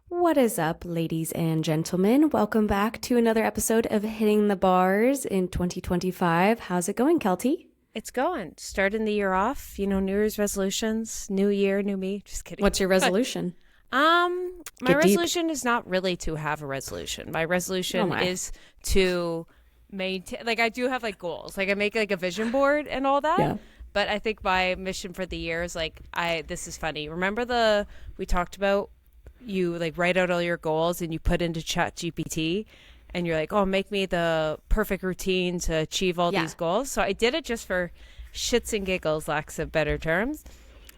What is up, ladies and gentlemen? Welcome back to another episode of Hitting the Bars in 2025. How's it going, Keltie? It's going. Starting the year off, New Year's resolutions, new year, new me. Just kidding. What's your resolution? My Get deep. resolution is not really to have a resolution. My resolution my. is to maintain, I do have goals. I make a vision board and all that. Yeah. But I think my mission for the year is this is funny. Remember we talked about you write out all your goals and you put into Chat GPT and you're like, oh, make me the perfect routine to achieve all these goals. So I did it just for shits and giggles, lacks of better terms.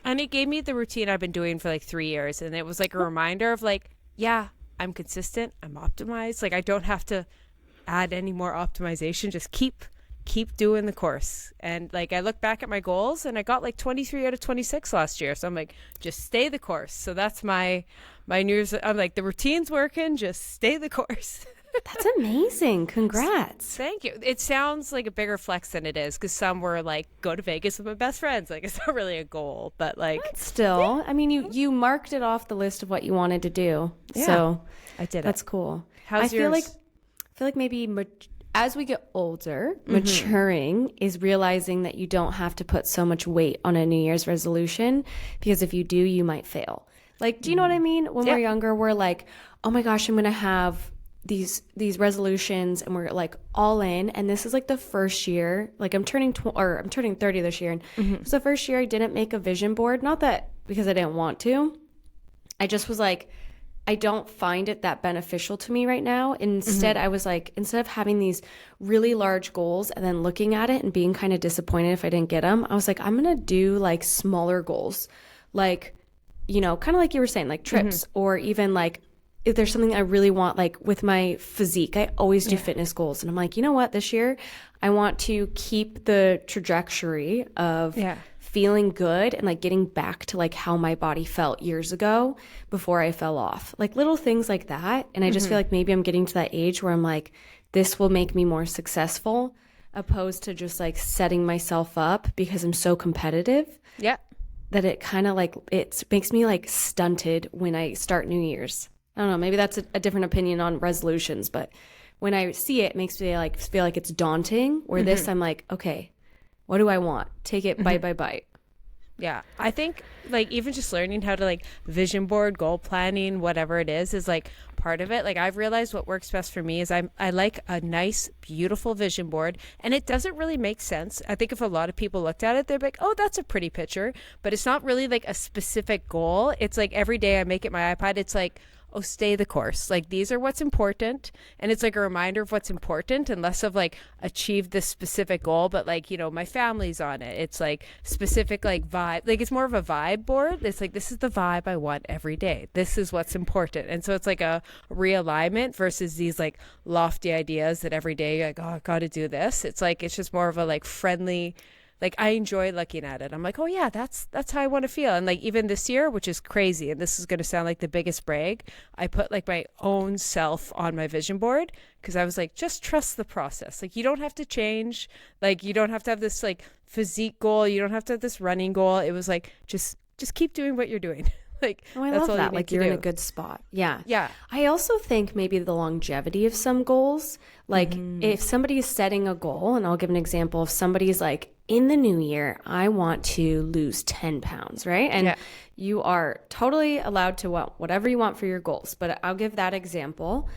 And it gave me the routine I've been doing for 3 years. And it was a reminder of I'm consistent, I'm optimized. I don't have to add any more optimization. Just keep doing the course. And I look back at my goals and I got 23 out of 26 last year. So I'm just stay the course. So that's my New Year's. I'm the routine's working, just stay the course. That's amazing. Congrats. Thank you. It sounds like a bigger flex than it is, because some were go to Vegas with my best friends. It's not really a goal, but still, I mean, you marked it off the list of what you wanted to do. Yeah, so I did it. That's cool. How's yours? I feel like maybe as we get older, maturing is realizing that you don't have to put so much weight on a New Year's resolution, because if you do, you might fail. Do you know what I mean? When we're younger, we're oh my gosh, I'm going to have these resolutions, and we're all in. And this is the first year, I'm turning 30 this year. And it was the first year I didn't make a vision board. Not that because I didn't want to. I just was I don't find it that beneficial to me right now. Instead, I was instead of having these really large goals and then looking at it and being kind of disappointed if I didn't get them, I was I'm going to do smaller goals, kind of like you were saying, trips, or even if there's something I really want, with my physique, I always do fitness goals. And I'm you know what, this year I want to keep the trajectory of feeling good and getting back to how my body felt years ago before I fell off, little things like that. And I just feel maybe I'm getting to that age where I'm this will make me more successful, opposed to just setting myself up because I'm so competitive. Yeah. That it kind of it makes me stunted when I start New Year's. I don't know, maybe that's a different opinion on resolutions, but when I see it, it makes me feel it's daunting, where this I'm okay, what do I want? Take it bite by bite. Yeah, I think even just learning how to vision board, goal planning, whatever it is part of it. I've realized what works best for me is I like a nice, beautiful vision board, and it doesn't really make sense. I think if a lot of people looked at it, they'd be oh, that's a pretty picture, but it's not really a specific goal. It's every day I make it my iPad. It's oh, stay the course. These are what's important. And it's a reminder of what's important, and less of achieve this specific goal, but my family's on it. It's specific vibe. It's more of a vibe board. It's this is the vibe I want every day. This is what's important. And so it's a realignment versus these lofty ideas that every day oh, I got to do this. It's it's just more of a friendly, I enjoy looking at it. I'm oh yeah, that's how I want to feel. And even this year, which is crazy, and this is going to sound like the biggest brag, I put my own self on my vision board, because I was just trust the process. You don't have to change. You don't have to have this physique goal. You don't have to have this running goal. It was just keep doing what you're doing. Oh, I that's love all that. you're in a good spot. Yeah. Yeah. I also think maybe the longevity of some goals, if somebody is setting a goal, and I'll give an example, if somebody's in the new year, I want to lose 10 pounds, right? And you are totally allowed to want whatever you want for your goals, but I'll give that example.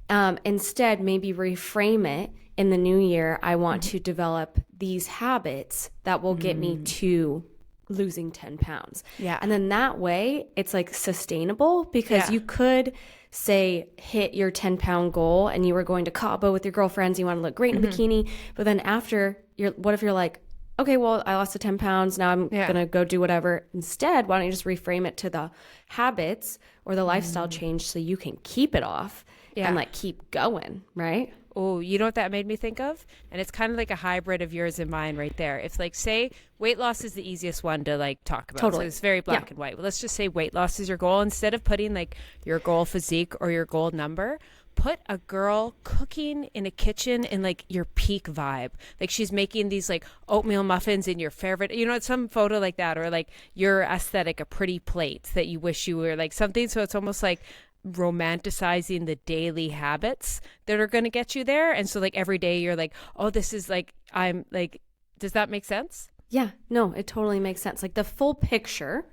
Instead, maybe reframe it in the new year. I want to develop these habits that will get me to losing 10 pounds. Yeah. And then that way it's sustainable, because you could say hit your 10-pound goal and you were going to Cabo with your girlfriends, you want to look great in a bikini, but then after what if you're okay, well, I lost the 10 pounds, now I'm gonna go do whatever. Instead, why don't you just reframe it to the habits or the lifestyle change, so you can keep it off and keep going, right? Oh, you know what that made me think of? And it's kind of a hybrid of yours and mine right there. If say weight loss is the easiest one to talk about. Totally. So it's very black and white. Well, let's just say weight loss is your goal. Instead of putting your goal physique or your goal number, put a girl cooking in a kitchen in your peak vibe. She's making these oatmeal muffins in your favorite, some photo like that, or your aesthetic, a pretty plate that you wish you were something. So it's almost romanticizing the daily habits that are going to get you there. And so like every day you're like, oh, this is like, I'm like, does that make sense? Yeah, no, it totally makes sense. Like the full picture,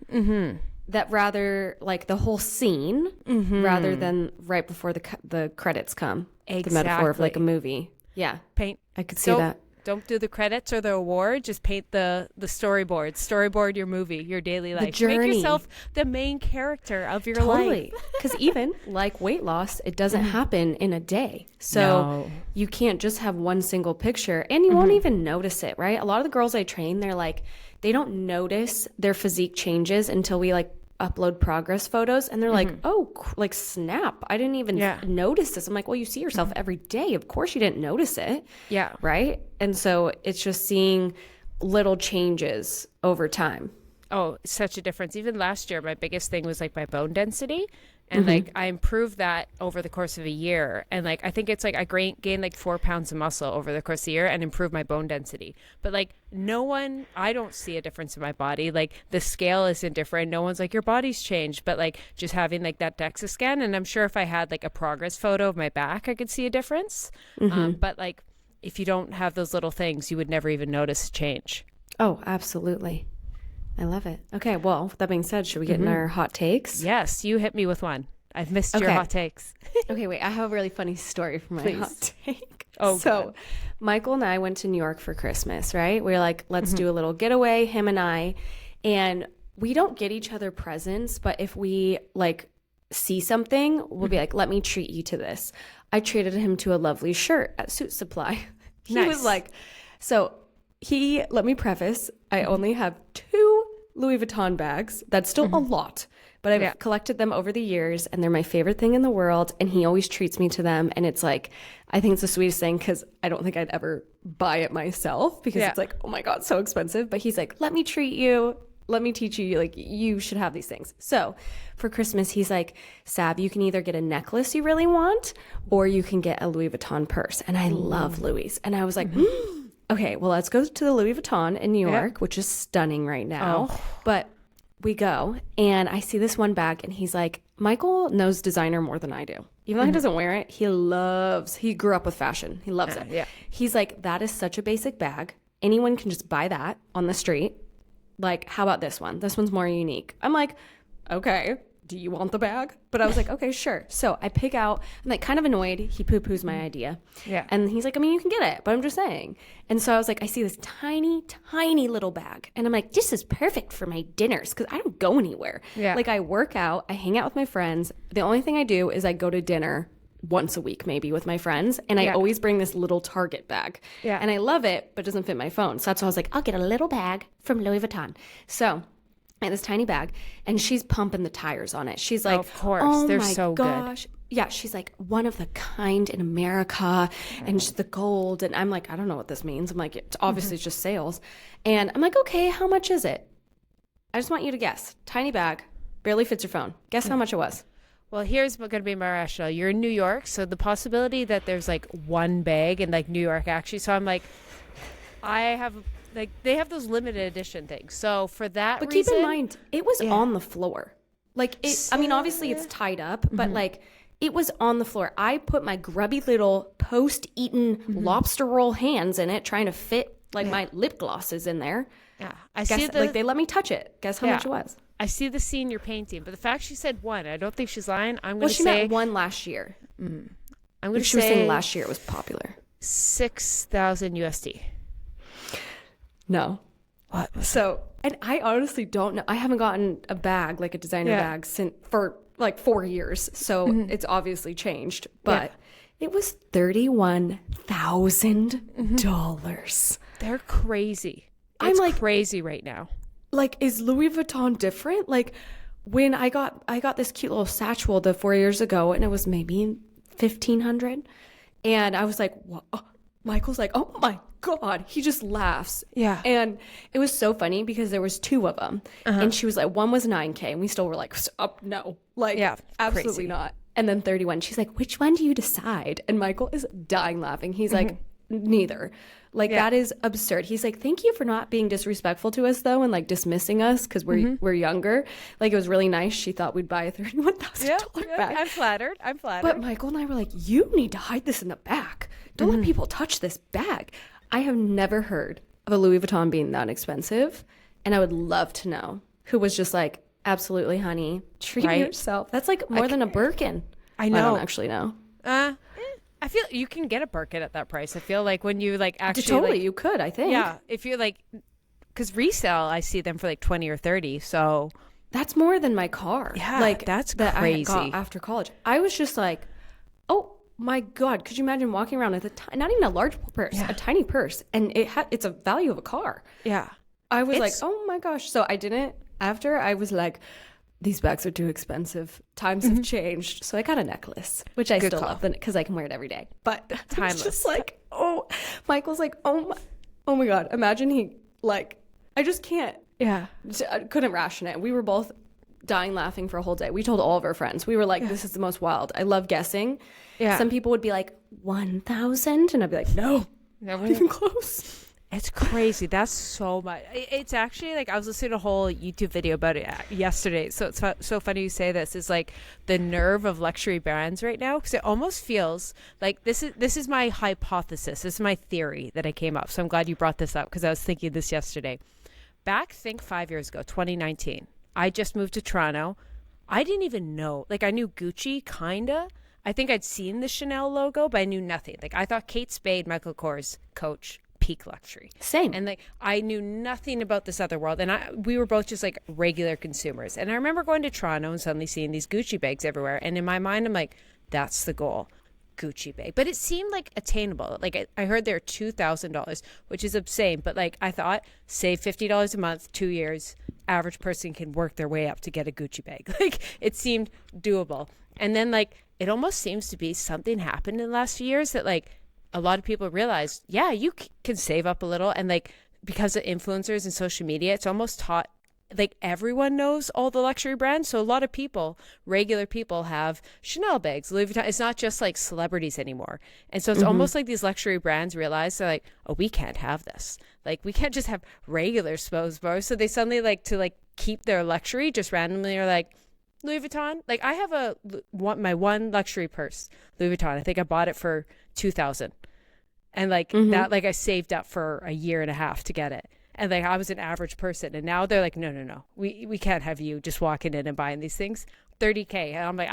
that rather like the whole scene rather than right before the credits come. Exactly. The metaphor of like a movie. Yeah. Paint. I could see that. Don't do the credits or the award. Just paint the storyboard. Storyboard your movie, your daily life. journey. Make yourself the main character of your Totally. life. Because even like weight loss, it doesn't happen in a day. So No. you can't just have one single picture and you won't even notice it, right? A lot of the girls I train, they're like, they don't notice their physique changes until we like upload progress photos and they're like, oh, like snap, I didn't even notice this. I'm like, well, you see yourself every day, of course you didn't notice it. Yeah. Right. And so it's just seeing little changes over time. Oh, such a difference. Even last year, my biggest thing was like my bone density. And like I improved that over the course of a year. And like I think it's like I gained like 4 pounds of muscle over the course of the year and improved my bone density. But like I don't see a difference in my body. Like the scale isn't different. No one's like, your body's changed. But like just having like that DEXA scan, and I'm sure if I had like a progress photo of my back, I could see a difference. But like if you don't have those little things, you would never even notice a change. Oh, absolutely. I love it. Okay, well, with that being said, should we get in our hot takes? Yes, you hit me with one. I've missed your hot takes. Okay, wait, I have a really funny story for my hot take. Oh, so God. Michael and I went to New York for Christmas, right? We were like, let's do a little getaway, him and I. And we don't get each other presents, but if we like see something, we'll be like, let me treat you to this. I treated him to a lovely shirt at Suit Supply. He was like, let me preface, I only have 2 Louis Vuitton bags. That's still a lot, but I've collected them over the years and they're my favorite thing in the world. And he always treats me to them. And it's like, I think it's the sweetest thing because I don't think I'd ever buy it myself because it's like, oh my God, so expensive. But he's like, let me treat you. Let me teach you, like, you should have these things. So for Christmas, he's like, Sav, you can either get a necklace you really want or you can get a Louis Vuitton purse. And I love Louis. And I was like, okay, well, let's go to the Louis Vuitton in New York, which is stunning right now. But we go, and I see this one bag, and he's like, Michael knows designer more than I do. Even though he doesn't wear it, he grew up with fashion. He loves it. Yeah. He's like, that is such a basic bag. Anyone can just buy that on the street. Like, how about this one? This one's more unique. I'm like, okay. Do you want the bag? But I was like, okay, sure. So I pick out, I'm like kind of annoyed. He poo-poos my idea. Yeah. And he's like, I mean, you can get it, but I'm just saying. And so I was like, I see this tiny, tiny little bag. And I'm like, this is perfect for my dinners because I don't go anywhere. Yeah. Like I work out, I hang out with my friends. The only thing I do is I go to dinner once a week maybe with my friends. And I always bring this little Target bag. Yeah. And I love it, but it doesn't fit my phone. So that's why I was like, I'll get a little bag from Louis Vuitton. So I had this tiny bag, and she's pumping the tires on it. She's like, of course, oh they're my so gosh. good. Yeah, she's like, one of the kind in America, and the gold. And I'm like, I don't know what this means. I'm like, it's obviously just sales. And I'm like, okay, how much is it? I just want you to guess. Tiny bag, barely fits your phone. Guess how much it was. Well, here's going to be my rationale. You're in New York, so the possibility that there's like one bag in like New York actually. So I'm like, like they have those limited edition things. So for that but reason, keep in mind, it was on the floor. Like, I mean, obviously it's tied up, but like it was on the floor. I put my grubby little post-eaten lobster roll hands in it, trying to fit like my lip glosses in there. Yeah, like they let me touch it. Guess how much it was? I see the scene you're painting, but the fact she said one, I don't think she's lying. I'm going to she say meant one last year. I'm going to say she was saying last year it was popular. 6,000 USD. No. What? So, and I honestly don't know. I haven't gotten a bag, like a designer bag, for like 4 years. So it's obviously changed. But it was $31,000. They're crazy. I'm like crazy right now. Like, is Louis Vuitton different? Like, when I got this cute little satchel 4 years ago, and it was maybe $1,500, and I was like, what? Oh, Michael's like, oh my God, he just laughs. Yeah. And it was so funny because there was 2 of them. And she was like, one was $9K, and we still were like, no. Like, absolutely crazy. Not. And then 31, she's like, which one do you decide? And Michael is dying laughing. He's like, neither. Like, that is absurd. He's like, thank you for not being disrespectful to us, though, and like dismissing us because we're younger. Like, it was really nice. She thought we'd buy a $31,000 bag. I'm flattered. But Michael and I were like, you need to hide this in the back. Don't let people touch this bag. I have never heard of a Louis Vuitton being that expensive. And I would love to know who was just like, absolutely, honey, treat yourself. That's like more than a Birkin. I know. I don't actually know. I feel you can get a Birkin at that price. I feel like when you like actually totally like, you could, I think. Yeah, if you're like, because resale, I see them for like 20 or 30. So that's more than my car. Yeah, like that's that crazy. I got after college. I was just like, oh my God, could you imagine walking around with not even a large purse, a tiny purse, and it's a value of a car. Yeah. I was like, oh my gosh. So I didn't, after I was like, these bags are too expensive. Times have changed. So I got a necklace, which I still love because I can wear it every day. But timeless. Just like, Michael's like, oh my God. Imagine he like, I just can't. Yeah. I couldn't ration it. We were both dying laughing for a whole day. We told all of our friends. We were like, this is the most wild. I love guessing. Yeah. Some people would be like, 1,000. And I'd be like, no, not even close. It's crazy. That's so much. It's actually like I was listening to a whole YouTube video about it yesterday. So it's so funny you say this. It's like the nerve of luxury brands right now, because it almost feels like this is my hypothesis. This is my theory that I came up. So I'm glad you brought this up because I was thinking this yesterday. Think 5 years ago, 2019. I just moved to Toronto. I didn't even know. Like I knew Gucci, kinda. I think I'd seen the Chanel logo, but I knew nothing. Like I thought Kate Spade, Michael Kors, Coach. Peak luxury. Same. And like I knew nothing about this other world, and we were both just like regular consumers. And I remember going to Toronto and suddenly seeing these Gucci bags everywhere, and in my mind I'm like, that's the goal, Gucci bag. But it seemed like attainable. Like I heard they're $2,000, which is insane, but like I thought, save $50 a month, 2 years, average person can work their way up to get a Gucci bag. Like it seemed doable. And then like it almost seems to be something happened in the last few years that like a lot of people realize, yeah, you can save up a little. And like, because of influencers and social media, it's almost taught, like everyone knows all the luxury brands. So a lot of people, regular people have Chanel bags, Louis Vuitton. It's not just like celebrities anymore. And so it's almost like these luxury brands realize they're like, oh, we can't have this. Like we can't just have regular Sposebars. So they suddenly like to like keep their luxury just randomly are like, Louis Vuitton. Like I have my one luxury purse, Louis Vuitton. I think I bought it for $2,000, and like that, like I saved up for a year and a half to get it. And like I was an average person, and now they're like, no, we can't have you just walking in and buying these things, $30,000. And I'm like,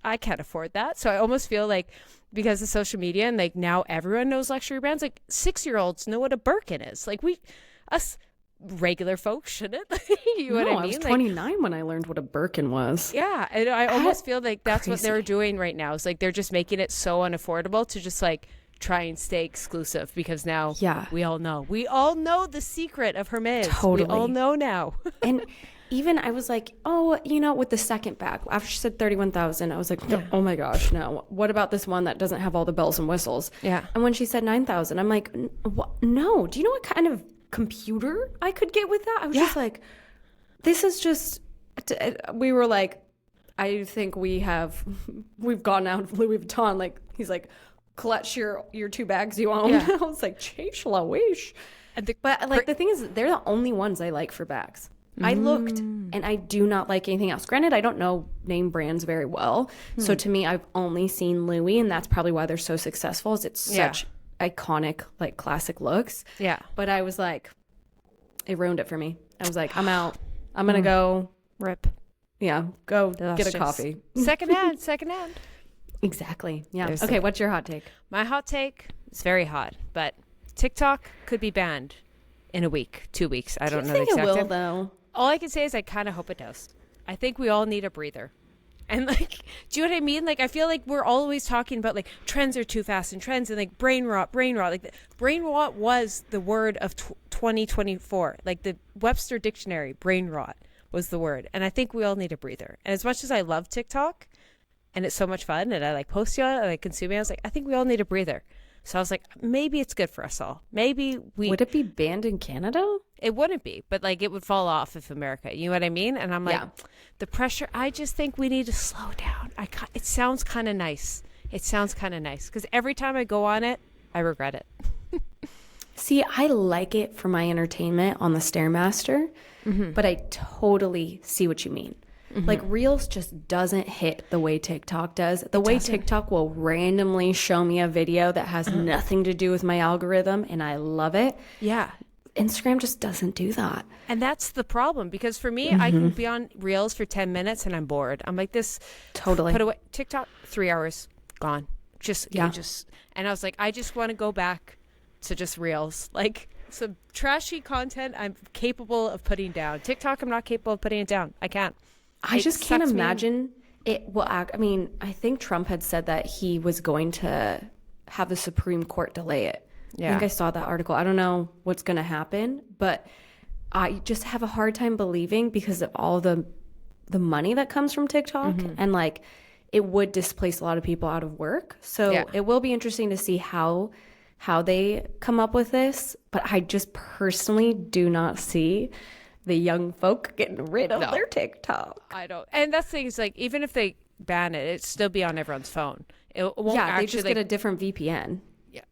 I can't afford that. So I almost feel like because of social media and like now everyone knows luxury brands, like 6-year-olds know what a Birkin is. Like us regular folks shouldn't. You know what I mean? I was 29 when I learned what a Birkin was. Yeah, and I almost feel like that's what they're doing right now. It's like they're just making it so unaffordable to just like try and stay exclusive, because now we all know the secret of Hermes. Totally. We all know now. And even I was like, with the second bag, after she said 31,000, I was like, oh my gosh, no. What about this one that doesn't have all the bells and whistles? Yeah. And when she said 9,000, I'm like, no. Do you know what kind of computer I could get with that? I was just like, this is just, we were like, I think we've gone out of Louis Vuitton. Like, he's like, clutch your 2 bags you own. I was like, Chase la wish. But like the thing is, they're the only ones I like for bags. I looked and I do not like anything else. Granted, I don't know name brands very well. So to me, I've only seen Louis, and that's probably why they're so successful, is it's such iconic, like classic looks. Yeah. But I was like, it ruined it for me. I was like, I'm out. I'm going to go. Rip. Yeah. Go get a coffee. Secondhand. Exactly. Yeah. Okay. What's your hot take? My hot take is very hot, but TikTok could be banned in a week, 2 weeks. I don't know the exact time. It will, though. All I can say is I kind of hope it does. I think we all need a breather. And like, do you know what I mean? Like, I feel like we're always talking about like trends are too fast and trends and like brain rot. Like brain rot was the word of 2024. Like the Webster dictionary, brain rot was the word. And I think we all need a breather. And as much as I love TikTok and it's so much fun and I like posting on it, I like consuming it, I was like, I think we all need a breather. So I was like, maybe it's good for us all. Maybe Would it be banned in Canada? It wouldn't be, but like it would fall off if America. You know what I mean? And I'm like, the pressure, I just think we need to slow down. It sounds kind of nice. Because every time I go on it, I regret it. See, I like it for my entertainment on the Stairmaster, but I totally see what you mean. Like Reels just doesn't hit the way TikTok does. The way TikTok will randomly show me a video that has nothing to do with my algorithm, and I love it. Yeah. Instagram just doesn't do that. And that's the problem, because for me, I can be on Reels for 10 minutes and I'm bored. I'm like, this, Totally. put away. TikTok, 3 hours, gone. And I was like, I just want to go back to just Reels. Like, some trashy content I'm capable of putting down. TikTok, I'm not capable of putting it down. I can't. I just can't imagine it will act. I mean, I think Trump had said that he was going to have the Supreme Court delay it. Yeah. I think I saw that article. I don't know what's going to happen, but I just have a hard time believing, because of all the money that comes from TikTok, and like it would displace a lot of people out of work. So it will be interesting to see how they come up with this. But I just personally do not see the young folk getting rid of their TikTok. I don't. And that's the thing, is like, even if they ban it, it'd still be on everyone's phone. It won't actually, they just get a different VPN. Yeah.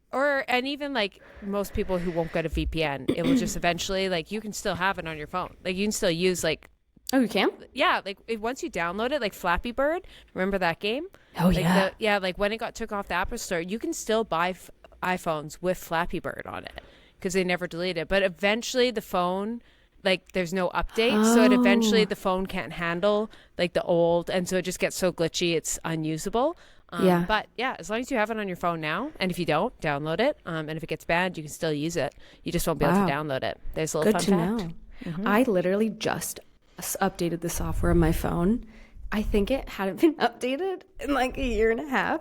And even like most people who won't get a VPN, it will just eventually, like, you can still have it on your phone. Like, you can still use like. Oh, you can? Yeah, like once you download it, like Flappy Bird, remember that game? Oh, like like when it took off the App Store, you can still buy iPhones with Flappy Bird on it, because they never deleted it. But eventually the phone, like, there's no update, so it eventually the phone can't handle like the old, and so it just gets so glitchy it's unusable. But yeah, as long as you have it on your phone now, and if you don't, download it. And if it gets banned, you can still use it. You just won't be able to download it. There's a little Good fun to fact. know. I literally just updated the software on my phone. I think it hadn't been updated in like a year and a half.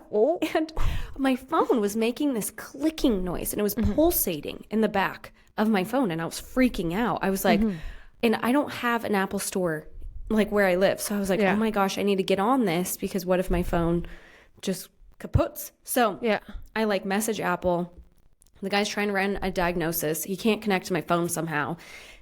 And my phone was making this clicking noise, and it was pulsating in the back of my phone, and I was freaking out. I was like, and I don't have an Apple store like where I live. So I was like, oh my gosh, I need to get on this, because what if my phone just kaputs? So I like message Apple. The guy's trying to run a diagnosis. He can't connect to my phone somehow.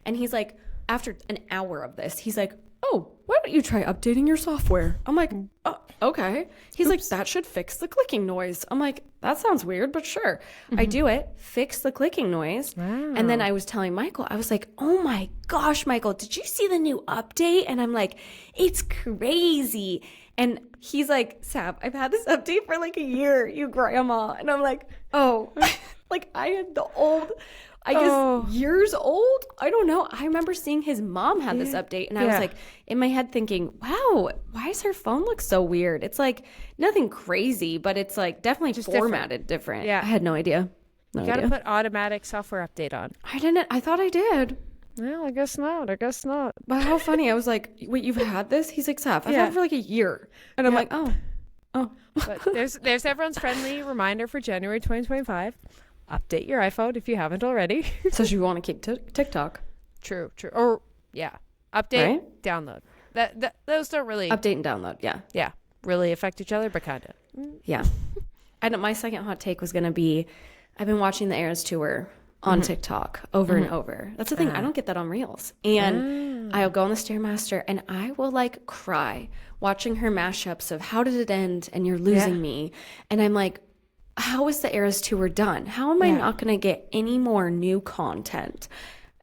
And he's like, after an hour of this, he's like, oh, why don't you try updating your software? I'm like, oh, okay. He's like, that should fix the clicking noise. I'm like, that sounds weird, but sure. I do it, fix the clicking noise. Wow. And then I was telling Michael, I was like, oh my gosh, Michael, did you see the new update? And I'm like, it's crazy. And he's like, Sab, I've had this update for like a year, you grandma. And I'm like, oh, like I had the old, I guess years old. I don't know. I remember seeing his mom had this update, and I was like in my head thinking, wow, why does her phone look so weird? It's like nothing crazy, but it's like definitely just formatted different. Yeah. I had no idea. You got to put automatic software update on. I didn't. I thought I did. Well, I guess not. But how funny. I was like, wait, you've had this? He's like, Saf, I've had it for like a year. And I'm like, oh. But there's everyone's friendly reminder for January 2025. Update your iPhone if you haven't already. So you want to keep TikTok. True. Or, update, download. Those don't really... Update and download, Yeah, really affect each other, but kind of. Yeah. And my second hot take was going to be, I've been watching the Eras Tour on TikTok over and over. That's the thing. I don't get that on Reels. And I'll go on the Stairmaster, and I will like cry watching her mashups of How Did It End and You're Losing Me. And I'm like, how is the Eras Tour done? How am I not going to get any more new content?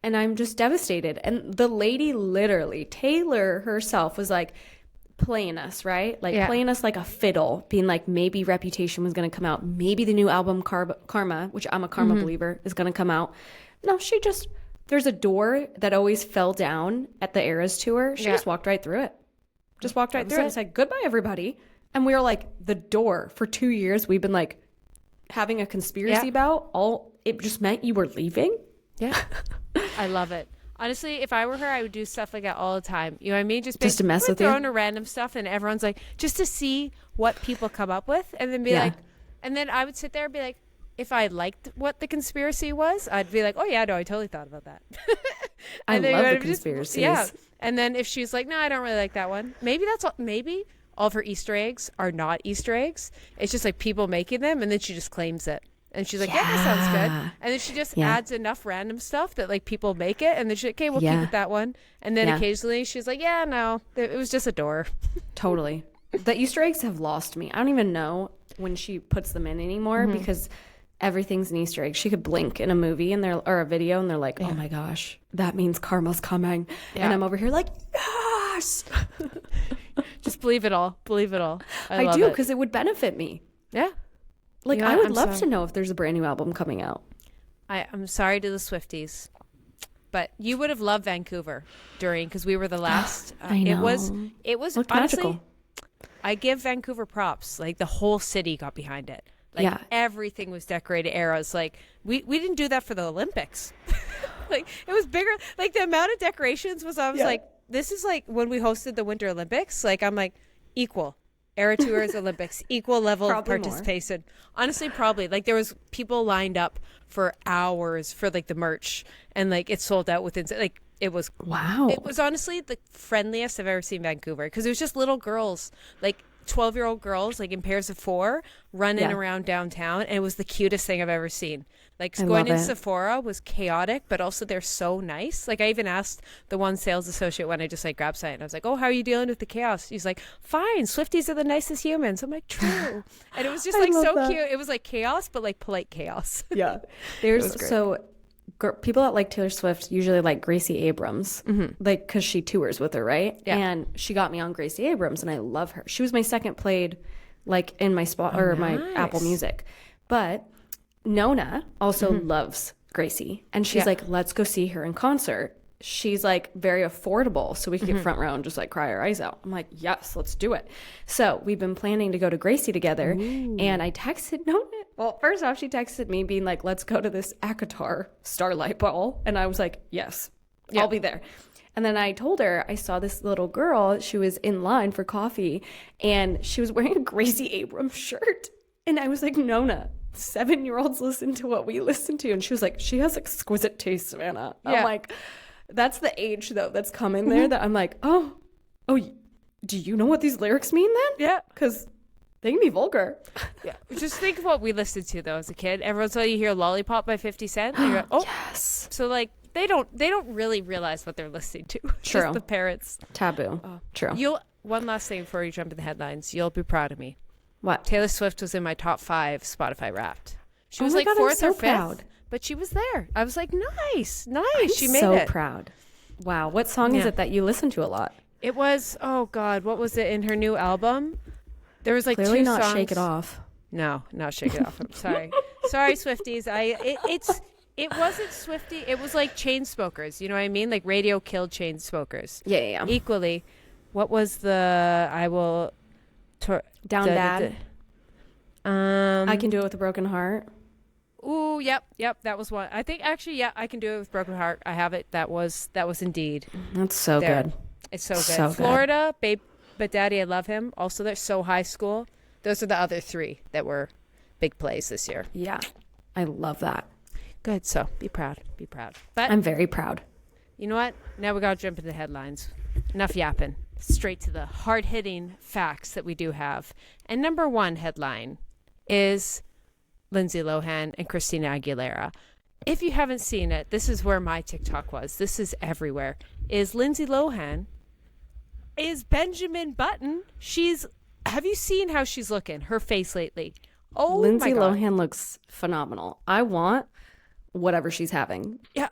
And I'm just devastated. And the lady literally, Taylor herself, was like playing us, right? Like playing us like a fiddle, being like, maybe Reputation was going to come out. Maybe the new album Karma, which I'm a Karma believer, is going to come out. No, there's a door that always fell down at the Eras Tour. She just walked right through it. Just walked right through it and said, goodbye, everybody. And we were like, the door for 2 years, we've been like, having a conspiracy about it just meant you were leaving. I love it. Honestly, if I were her, I would do stuff like that all the time. You know what I mean? Just to mess with you, throwing a random stuff, and everyone's like, just to see what people come up with, and then be like, and then I would sit there and be like, if I liked what the conspiracy was, I'd be like, oh yeah, no, I totally thought about that. I love the conspiracies. And then if she's like, no, I don't really like that one, maybe that's all. Maybe all of her Easter eggs are not Easter eggs. It's just like people making them, and then she just claims it. And she's like, yeah, that sounds good. And then she just adds enough random stuff that like people make it, and then she's like, okay, we'll keep it that one. And then occasionally she's like, yeah, no, it was just a door. Totally. The Easter eggs have lost me. I don't even know when she puts them in anymore because everything's an Easter egg. She could blink in a movie or a video and they're like, oh my gosh, that means karma's coming. Yeah. And I'm over here like, yes. Just believe it all. Believe it all. I do, because it would benefit me. Yeah. Like, I would love to know if there's a brand new album coming out. I'm sorry to the Swifties, but you would have loved Vancouver because we were the last. I know. It was looked honestly, magical. I give Vancouver props. Like, the whole city got behind it. Like, everything was decorated eras. Like, we didn't do that for the Olympics. Like, it was bigger. Like, the amount of decorations was, I was like, this is like when we hosted the Winter Olympics. Like, I'm like, equal. Era Tours, Olympics, equal level probably of participation. More. Honestly, probably. Like, there was people lined up for hours for, like, the merch. And, like, it sold out within, like, it was. Wow. It was honestly the friendliest I've ever seen Vancouver. Because it was just little girls, like, 12-year-old girls, like in pairs of 4, running around downtown, and it was the cutest thing I've ever seen. Like, going in Sephora was chaotic, but also they're so nice. Like, I even asked the one sales associate when I just like grabbed something, I was like, oh, how are you dealing with the chaos? He's like, fine, Swifties are the nicest humans. I'm like, true. And it was just like so cute. It was like chaos, but like polite chaos. Yeah. There's people that like Taylor Swift usually like Gracie Abrams, like, because she tours with her, right? Yeah. And she got me on Gracie Abrams, and I love her. She was my second played, like, in my my Apple Music. But Nona also loves Gracie, and she's like, let's go see her in concert. She's like very affordable, so we can get front row and just like cry our eyes out. I'm like, yes, let's do it. So we've been planning to go to Gracie together. Ooh. And I texted Nona. Well, first off, she texted me being like, let's go to this ACOTAR Starlight Ball. And I was like, yes, I'll be there. And then I told her I saw this little girl. She was in line for coffee, and she was wearing a Gracie Abrams shirt. And I was like, Nona, 7-year-olds listen to what we listen to. And she was like, she has exquisite taste, Savannah. I'm like, that's the age, though, that's coming there that I'm like, oh, do you know what these lyrics mean then? Yeah. Because they can be vulgar. Yeah. Just think of what we listened to, though, as a kid. Every time you hear Lollipop by 50 Cent, and you're like, oh, yes. So, like, they don't really realize what they're listening to. True. Just the parents. Taboo. True. One last thing before you jump in the headlines. You'll be proud of me. What? Taylor Swift was in my top 5 Spotify Wrapped. She was like 4th or 5th. Proud. But she was there. I was like, nice. She made it. So proud. Wow. What song is it that you listen to a lot? It was, oh God, what was it in her new album? There was like Clearly 2 not songs. Shake It Off. No, not Shake It Off. I'm sorry. Sorry, Swifties. It wasn't Swiftie. It was like Chainsmokers. You know what I mean? Like radio killed Chainsmokers. Yeah. Equally. What was the Down Bad? I Can Do It With a Broken Heart. Ooh, yep. That was one. I think actually, I Can Do It With Broken Heart. I have it. That was Indeed. That's so good. It's so good. Florida, Babe, But Daddy, I Love Him. Also, they're so high school. Those are the other 3 that were big plays this year. Yeah, I love that. Good. So be proud. But I'm very proud. You know what? Now we got to jump into the headlines. Enough yapping. Straight to the hard-hitting facts that we do have. And number 1 headline is Lindsay Lohan and Christina Aguilera. If you haven't seen it, this is where my TikTok was. This is everywhere. Is Lindsay Lohan is Benjamin Button. Have you seen how she's looking? Her face lately. Oh, Lindsay my God. Lohan looks phenomenal. I want whatever she's having. Yeah.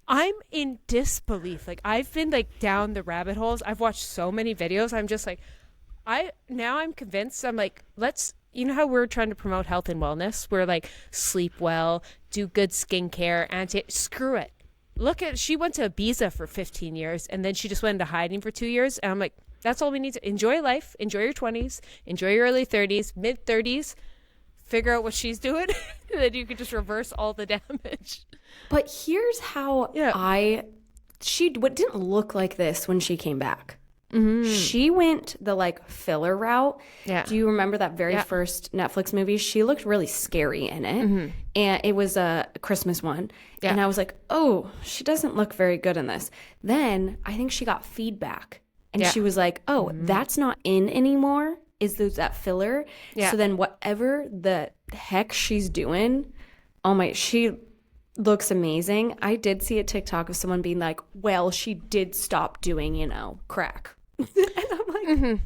I'm in disbelief. Like, I've been like down the rabbit holes. I've watched so many videos. I'm just like, I'm convinced. I'm like, you know how we're trying to promote health and wellness? We're like, sleep well, do good skincare, screw it. She went to Ibiza for 15 years, and then she just went into hiding for 2 years. And I'm like, that's all we need to enjoy life, enjoy your 20s, enjoy your early 30s, mid 30s, figure out what she's doing, and then you could just reverse all the damage. But here's how she didn't look like this when she came back. Mm-hmm. She went the like filler route. Yeah. Do you remember that very first Netflix movie? She looked really scary in it. Mm-hmm. And it was a Christmas one. Yeah. And I was like, oh, she doesn't look very good in this. Then I think she got feedback. And she was like, oh, that's not in anymore. Is that filler? Yeah. So then whatever the heck she's doing, she looks amazing. I did see a TikTok of someone being like, well, she did stop doing, crack. And I'm like,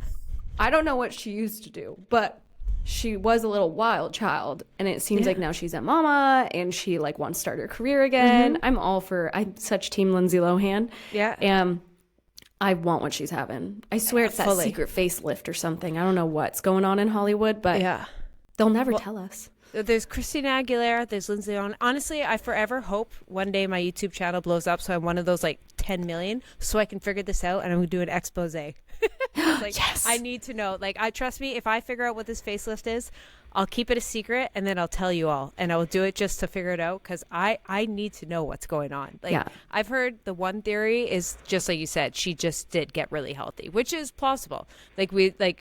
I don't know what she used to do, but she was a little wild child, and it seems like now she's a mama and she like wants to start her career again. I'm such team Lindsay Lohan. Yeah. And I want what she's having. I swear it's that fully. secret facelift or something. I don't know what's going on in Hollywood, but they'll never tell us. There's Christina Aguilera, there's Lindsay Lohan. Honestly, I forever hope one day my YouTube channel blows up so I'm one of those like 10 million so I can figure this out and I'm going to do an expose. Like, Yes. I need to know. Like, trust me, if I figure out what this facelift is, I'll keep it a secret and then I'll tell you all. And I will do it just to figure it out because I need to know what's going on. Like, I've heard the one theory is just like you said, she just did get really healthy, which is plausible. Like, do you know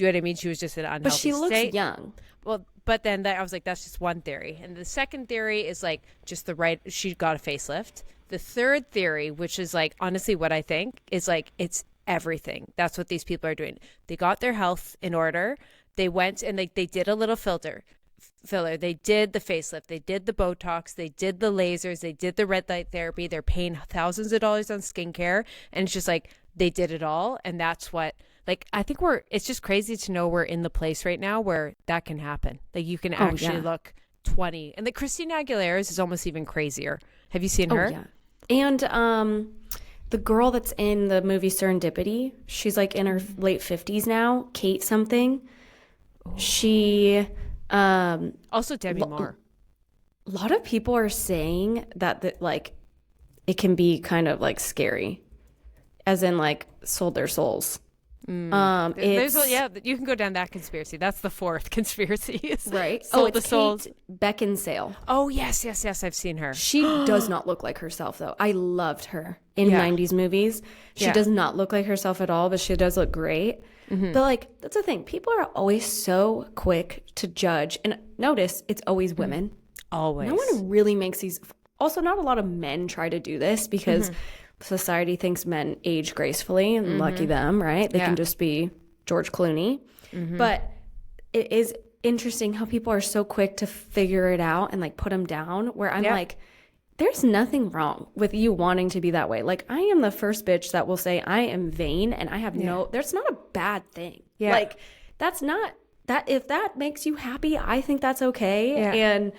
what I mean? She was just in an unhealthy But she looks state. young. Well, but then I was like, that's just one theory. And the second theory is like just she got a facelift. The third theory, which is like honestly what I think, is like it's everything. That's what these people are doing. They got their health in order. They went and they did a little filler. They did the facelift. They did the Botox. They did the lasers. They did the red light therapy. They're paying thousands of dollars on skincare. And it's just like they did it all. And that's what... Like, I think it's just crazy to know we're in the place right now where that can happen. Like, you can actually look 20. And the Christina Aguilera's is almost even crazier. Have you seen her? Yeah. And the girl that's in the movie Serendipity, she's like in her late 50s now, Kate something. She... also Demi Moore. A lot of people are saying that like, it can be kind of like scary. As in like, sold their souls. You can go down that conspiracy. That's the fourth conspiracy. Right. Sold it's the souls. Kate Beckinsale. Oh, yes. I've seen her. She does not look like herself, though. I loved her in 90s movies. She does not look like herself at all, but she does look great. But, like, that's the thing. People are always so quick to judge. And notice, it's always women. Always. No one really makes these... Also, not a lot of men try to do this because... Society thinks men age gracefully, and lucky them, right? They can just be George Clooney. But it is interesting how people are so quick to figure it out and like put them down, where I'm like, there's nothing wrong with you wanting to be that way. Like, I am the first bitch that will say I am vain and I have there's not a bad thing. Yeah. Like, that's not that. If that makes you happy, I think that's okay. Yeah. And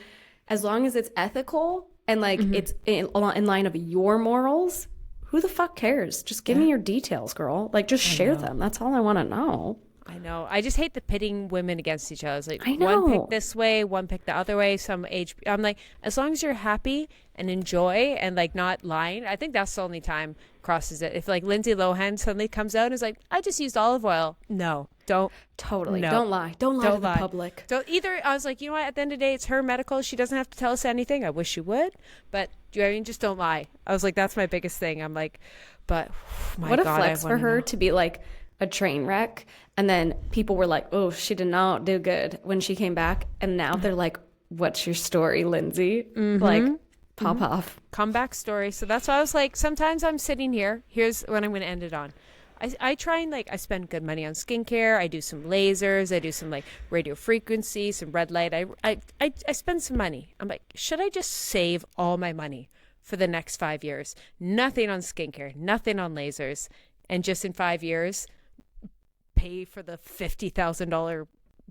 as long as it's ethical and like it's in line of your morals, who the fuck cares? Just give me your details, girl. Like, just share them. That's all I want to know. I know. I just hate the pitting women against each other. It's like, I know. one pick this way, one pick the other way, some age. I'm like, as long as you're happy and enjoy and like not lying, I think that's the only time crosses it. If like Lindsay Lohan suddenly comes out and is like, I just used olive oil. No, don't. Totally. No. Don't lie. Don't lie to the public. Don't either. I was like, you know what? At the end of the day, it's her medical. She doesn't have to tell us anything. I wish she would. But do you know what I mean? Just don't lie. I was like, that's my biggest thing. I'm like, but my what God, a flex for her to be like a train wreck. And then people were like, oh, she did not do good when she came back. And now they're like, what's your story, Lindsay? Like, pop off. Comeback story. So that's why I was like, sometimes I'm sitting here. Here's what I'm going to end it on. I try and like, I spend good money on skincare. I do some lasers. I do some like radio frequency, some red light. I spend some money. I'm like, should I just save all my money for the next 5 years? Nothing on skincare, nothing on lasers. And just in 5 years, pay for the $50,000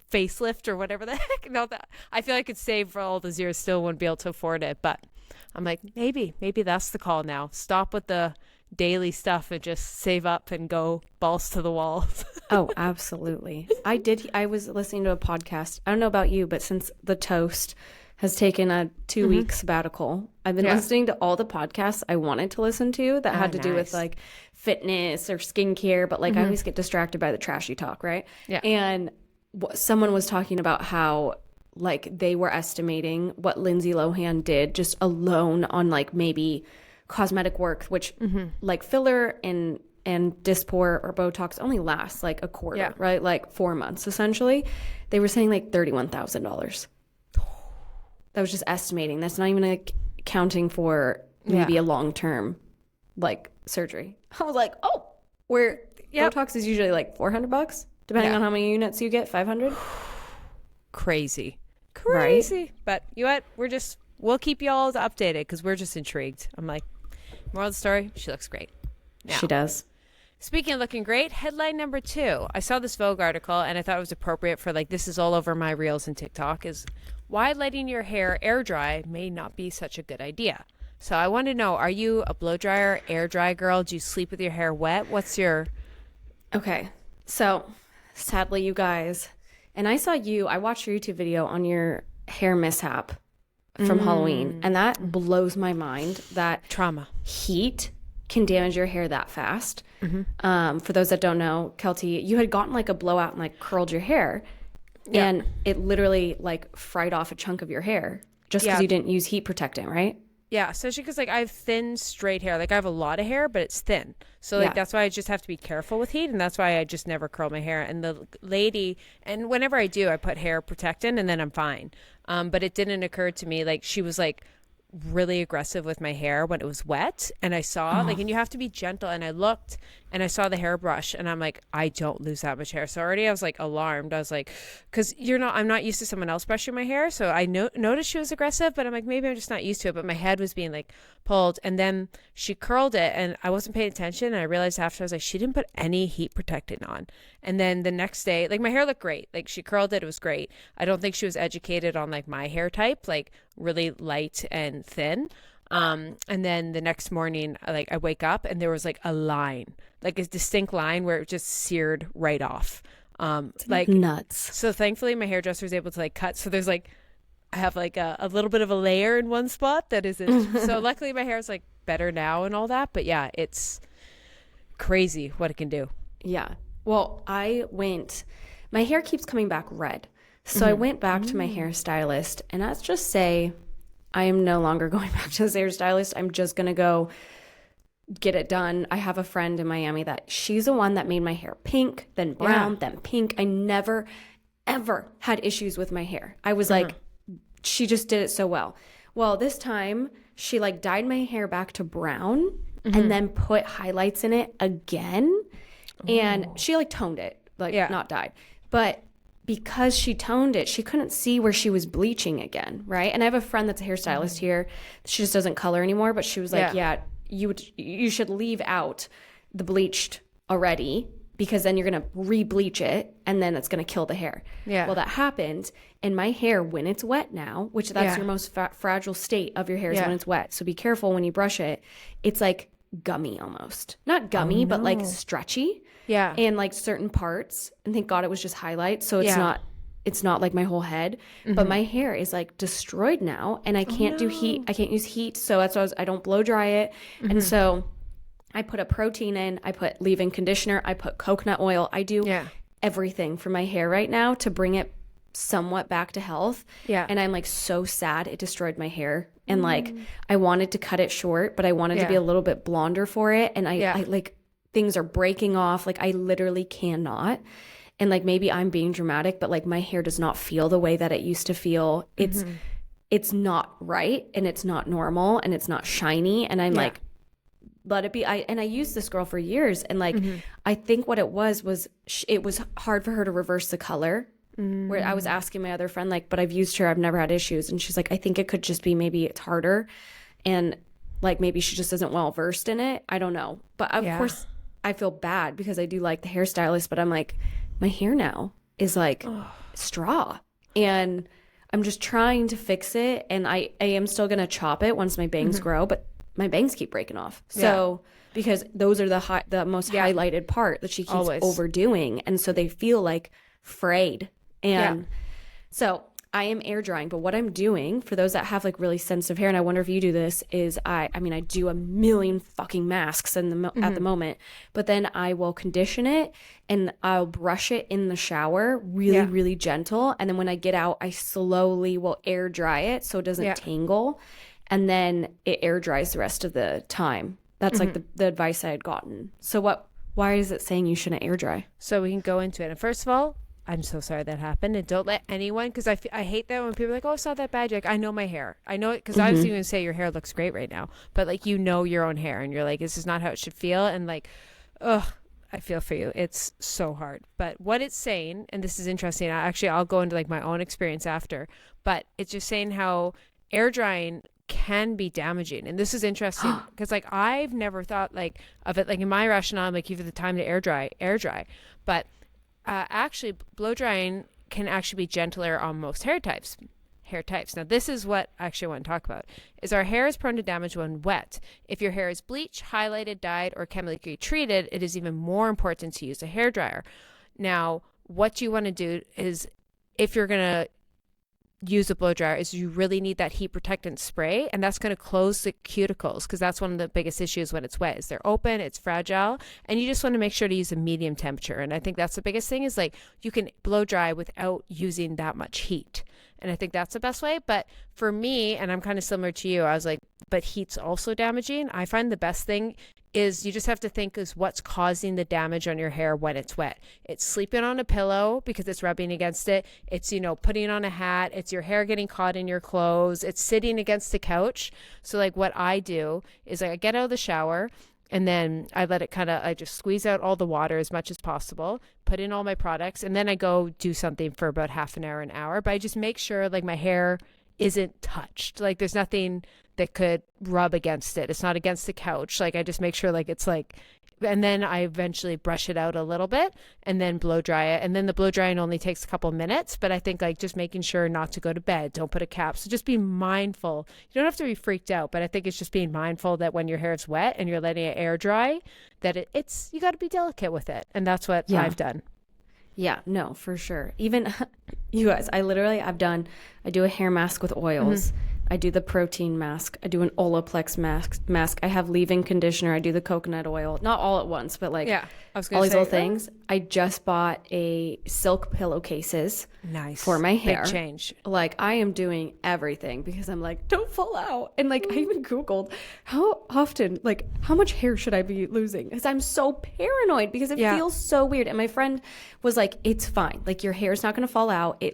facelift or whatever the heck. No, that I feel I could save for all those years, still wouldn't be able to afford it. But I'm like, maybe that's the call now. Stop with the daily stuff and just save up and go balls to the walls. Oh, absolutely. I was listening to a podcast. I don't know about you, but since The Toast has taken a 2-week sabbatical, I've been listening to all the podcasts I wanted to listen to that had to do with like fitness or skincare, but like I always get distracted by the trashy talk, right? Yeah. And someone was talking about how like they were estimating what Lindsay Lohan did just alone on like maybe cosmetic work, which like filler and Dysport or Botox only lasts like a quarter, right? Like 4 months essentially. They were saying like $31,000. That was just estimating. That's not even like counting for maybe a long-term like surgery. I was like, oh, where Botox is usually like $400, depending on how many units you get, 500. Crazy. Right? But you know what? We'll keep you all updated because we're just intrigued. I'm like, moral of the story, she looks great. Now, she does. Speaking of looking great, headline number 2. I saw this Vogue article and I thought it was appropriate for like, this is all over my reels and TikTok, is why letting your hair air dry may not be such a good idea. So I want to know, are you a blow dryer, air dry girl? Do you sleep with your hair wet? What's your... Okay. So sadly, you guys, and I watched your YouTube video on your hair mishap from Halloween, and that blows my mind that trauma heat can damage your hair that fast. For those that don't know, Keltie, you had gotten like a blowout and like curled your hair, and it literally like fried off a chunk of your hair just because you didn't use heat protectant, right? Yeah, especially because like I have thin, straight hair. Like I have a lot of hair, but it's thin. So like that's why I just have to be careful with heat, and that's why I just never curl my hair. And the lady, and whenever I do, I put hair protectant, and then I'm fine. But it didn't occur to me, like she was like really aggressive with my hair when it was wet, and I saw like, and you have to be gentle, and I looked and I saw the hairbrush, and I'm like, I don't lose that much hair. So already I was like alarmed. I was like, because I'm not used to someone else brushing my hair, so I noticed she was aggressive, but I'm like, maybe I'm just not used to it. But my head was being like pulled, and then she curled it, and I wasn't paying attention, and I realized after, I was like, she didn't put any heat protectant on. And then the next day, like my hair looked great, like she curled it was great. I don't think she was educated on like my hair type, like really light and thin. And then the next morning, like I wake up and there was like a line, like a distinct line where it just seared right off. Like nuts. So thankfully my hairdresser was able to like cut. So there's like, I have like a little bit of a layer in one spot that isn't. So luckily my hair is like better now and all that. But yeah, it's crazy what it can do. Yeah. Well, my hair keeps coming back red. So I went back to my hairstylist, and let's just say I am no longer going back to this hairstylist. I'm just going to go get it done. I have a friend in Miami that she's the one that made my hair pink, then brown, then pink. I never, ever had issues with my hair. I was like, she just did it so well. Well, this time she like dyed my hair back to brown and then put highlights in it again. And she like toned it, like not dyed. But because she toned it, she couldn't see where she was bleaching again, right? And I have a friend that's a hairstylist here. She just doesn't color anymore, but she was like, you should leave out the bleached already, because then you're going to re-bleach it and then it's going to kill the hair. Yeah. Well, that happened. And my hair, when it's wet now, which that's your most fragile state of your hair is when it's wet. So be careful when you brush it. It's like gummy almost. Not gummy, but like stretchy. Yeah. And like certain parts. And thank God it was just highlights. So it's not like my whole head. But my hair is like destroyed now. And I can't do heat. I can't use heat. So that's why I don't blow dry it. And so I put a protein in. I put leave-in conditioner. I put coconut oil. I do everything for my hair right now to bring it somewhat back to health. Yeah. And I'm like so sad it destroyed my hair. And like I wanted to cut it short, but I wanted to be a little bit blonder for it. And I like things are breaking off. Like I literally cannot. And like maybe I'm being dramatic, but like my hair does not feel the way that it used to feel. It's not right, and it's not normal, and it's not shiny. And I'm like, let it be. I used this girl for years, and like I think what it was it was hard for her to reverse the color. Where I was asking my other friend, like, but I've used her, I've never had issues, and she's like, I think it could just be maybe it's harder, and like maybe she just isn't well versed in it. I don't know, but of course I feel bad because I do like the hairstylist, but I'm like, my hair now is like straw, and I'm just trying to fix it, and I am still gonna chop it once my bangs grow, but my bangs keep breaking off. So because those are the most highlighted part that she keeps overdoing, and so they feel like frayed. And so I am air drying, but what I'm doing for those that have like really sensitive hair, and I wonder if you do this, is I do a million fucking masks at the moment, but then I will condition it and I'll brush it in the shower really, really gentle. And then when I get out, I slowly will air dry it so it doesn't tangle. And then it air dries the rest of the time. That's like the advice I had gotten. So why is it saying you shouldn't air dry? So we can go into it. And first of all, I'm so sorry that happened, and don't let anyone, because I hate that when people are like, oh, it's not that bad. You're like, I know my hair. I know it, because I was even going to say your hair looks great right now, but like, you know your own hair, and you're like, this is not how it should feel, and like, ugh, I feel for you. It's so hard. But what it's saying, and this is interesting, I'll go into like my own experience after, but it's just saying how air drying can be damaging. And this is interesting because like I've never thought like of it like in my rationale, I'm like, you have the time to air dry, but actually blow drying can actually be gentler on most hair types. Now this is what I actually want to talk about is our hair is prone to damage when wet. If your hair is bleached, highlighted, dyed, or chemically treated, it is even more important to use a hair dryer. Now what you want to do is, if you're going to use a blow dryer, is you really need that heat protectant spray, and that's going to close the cuticles, because that's one of the biggest issues when it's wet is they're open, it's fragile, and you just want to make sure to use a medium temperature. And I think that's the biggest thing is like you can blow dry without using that much heat, and I think that's the best way. But for me, and I'm kind of similar to you, I was like, but heat's also damaging. I find the best thing is you just have to think is what's causing the damage on your hair when it's wet. It's sleeping on a pillow because it's rubbing against it. It's, you know, putting on a hat. It's your hair getting caught in your clothes. It's sitting against the couch. So like what I do is like I get out of the shower and then I let it I just squeeze out all the water as much as possible, put in all my products, and then I go do something for about half an hour. But I just make sure like my hair isn't touched. Like there's nothing that could rub against it. It's not against the couch. Like I just make sure like it's like, and then I eventually brush it out a little bit and then blow dry it. And then the blow drying only takes a couple minutes, but I think like just making sure not to go to bed, don't put a cap. So just be mindful. You don't have to be freaked out, but I think it's just being mindful that when your hair is wet and you're letting it air dry, that it's, you got to be delicate with it. And that's what I've done. Yeah, no, for sure. Even you guys, I do a hair mask with oils. I do the protein mask. I do an Olaplex mask. I have leave-in conditioner. I do the coconut oil. Not all at once, but like all these little things. I just bought a silk pillowcases for my hair. Big change. Like I am doing everything because I'm like, don't fall out. And like I even Googled how often, like how much hair should I be losing? Because I'm so paranoid because it feels so weird. And my friend was like, it's fine. Like your hair's not going to fall out.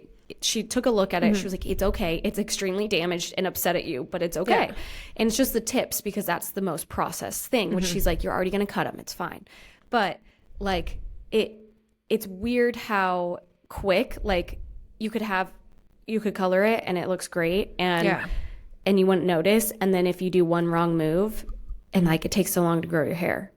She took a look at it. She was like, it's okay. It's extremely damaged and upset at you, but it's okay. Yeah. And it's just the tips because that's the most processed thing, which she's like, you're already going to cut them. It's fine. But like it's weird how quick, like you could color it and it looks great and you wouldn't notice. And then if you do one wrong move and like it takes so long to grow your hair.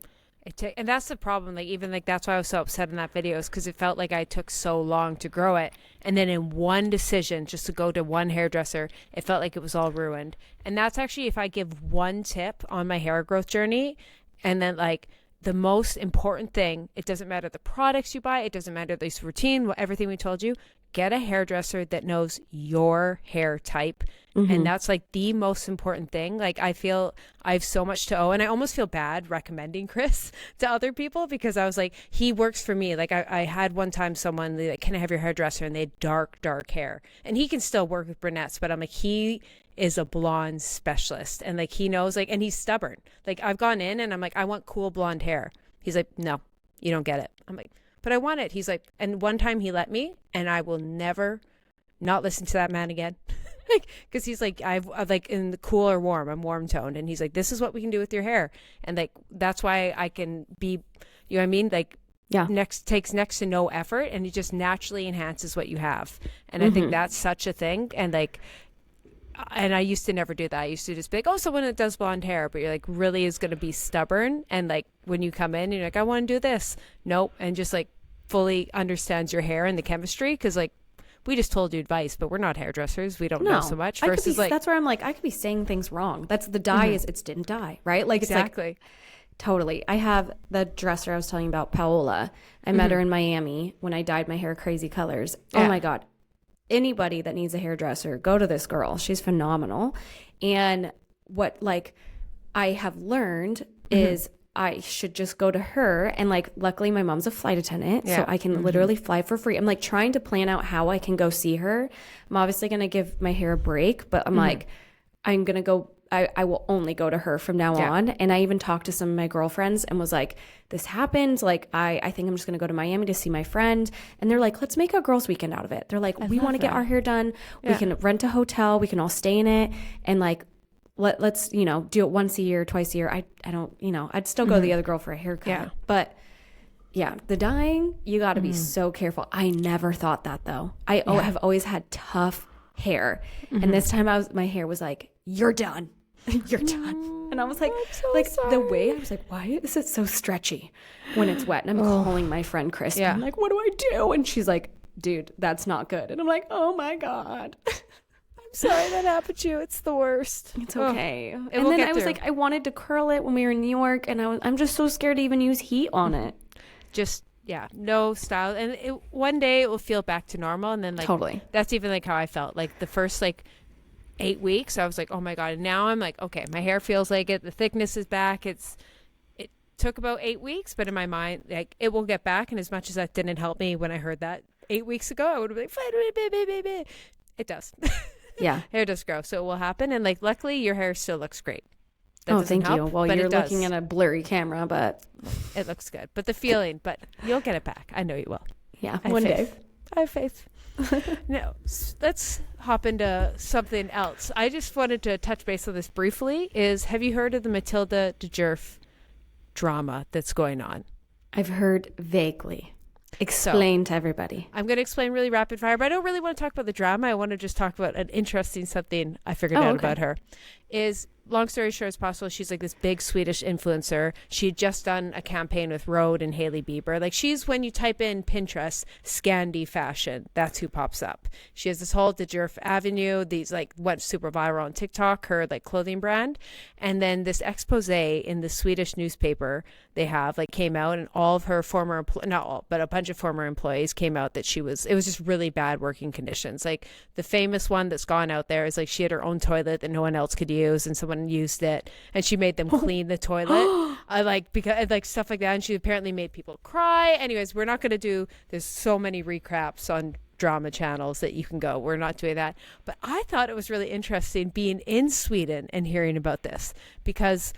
And that's the problem. Like even like that's why I was so upset in that video is because it felt like I took so long to grow it, and then in one decision just to go to one hairdresser, it felt like it was all ruined. And that's actually, if I give one tip on my hair growth journey, and then like the most important thing, it doesn't matter the products you buy, it doesn't matter this routine, everything we told you, get a hairdresser that knows your hair type. And that's like the most important thing. Like I feel I have so much to owe, and I almost feel bad recommending Chris to other people because I was like, he works for me. Like I had one time someone like, can I have your hairdresser? And they had dark hair, and he can still work with brunettes, but I'm like, he is a blonde specialist, and like he knows, like, and he's stubborn. Like I've gone in and I'm like, I want cool blonde hair. He's like, no, you don't get it. I'm like, but I want it. He's like, and one time he let me, and I will never not listen to that man again. Like, because he's like, I've like in the cool or warm, I'm warm toned, and he's like, this is what we can do with your hair, and like that's why I can be, you know what I mean, like takes next to no effort, and it just naturally enhances what you have. And I think that's such a thing. And like, and I used to never do that. I used to just be like, oh, someone that does blonde hair, but you're like really is going to be stubborn, and like when you come in and you're like, I want to do this, nope, and just like fully understands your hair and the chemistry, because like we just told you advice, but we're not hairdressers. We don't know so much. Versus like, that's where I'm like, I could be saying things wrong. That's the dye is it didn't dye, right? Like exactly. It's like, totally. I have the dresser I was telling you about, Paola. I met her in Miami when I dyed my hair crazy colors. Yeah. Oh my God. Anybody that needs a hairdresser, go to this girl. She's phenomenal. And what like I have learned is I should just go to her, and like luckily my mom's a flight attendant, so I can literally fly for free. I'm like trying to plan out how I can go see her. I'm obviously going to give my hair a break, but I'm like, I'm going to go, I will only go to her from now on. And I even talked to some of my girlfriends and was like, this happened. Like, I think I'm just going to go to Miami to see my friend. And they're like, let's make a girls' weekend out of it. They're like, we want to get our hair done. Yeah. We can rent a hotel. We can all stay in it. And like, let's, you know, do it once a year, twice a year. I don't, you know, I'd still go to the other girl for a haircut. Yeah. But yeah, the dyeing, you got to be so careful. I never thought that though. I have always had tough hair. And this time my hair was like, you're done. You're done. And I was like, sorry. the way I was like, why is it so stretchy when it's wet? And I'm calling my friend Chris. Yeah. I'm like, what do I do? And she's like, dude, that's not good. And I'm like, oh my God. I'm sorry that happened to you. It's the worst. It's okay. And then I was like, I wanted to curl it when we were in New York, and I'm just so scared to even use heat on it. Just no style, and one day it will feel back to normal, and then like Totally. That's even like how I felt like the first like 8 weeks. I was like, oh my God. And now I'm like, okay, my hair feels like it. The thickness is back. It took about 8 weeks, but in my mind, like it will get back. And as much as that didn't help me when I heard that 8 weeks ago, I would have been like, it does. Yeah. Hair does grow, so it will happen. And like, luckily, your hair still looks great. Thank you. Well, you're looking at a blurry camera, but it looks good. But the feeling, but you'll get it back. I know you will. Yeah, one day. I have faith. No, let's hop into something else. I just wanted to touch base on this briefly. Have you heard of the Matilda de Jerf drama that's going on? I've heard vaguely. Explain to everybody. I'm going to explain really rapid fire, but I don't really want to talk about the drama. I want to just talk about an interesting something I figured out about her. Long story short as possible, she's like this big Swedish influencer. She had just done a campaign with Rode and Hailey Bieber. Like she's, when you type in Pinterest, Scandi fashion, that's who pops up. She has this whole De Jerf Avenue, these like went super viral on TikTok, her like clothing brand. And then this expose in the Swedish newspaper they have like came out, and all of her former, not all, but a bunch of former employees came out that it was just really bad working conditions. Like the famous one that's gone out there is like she had her own toilet that no one else could use, and someone used it and she made them clean the toilet. Because like stuff like that, and she apparently made people cry. Anyways, we're not going to there's so many recaps on drama channels that you can go. We're not doing that, but I thought it was really interesting being in Sweden and hearing about this, because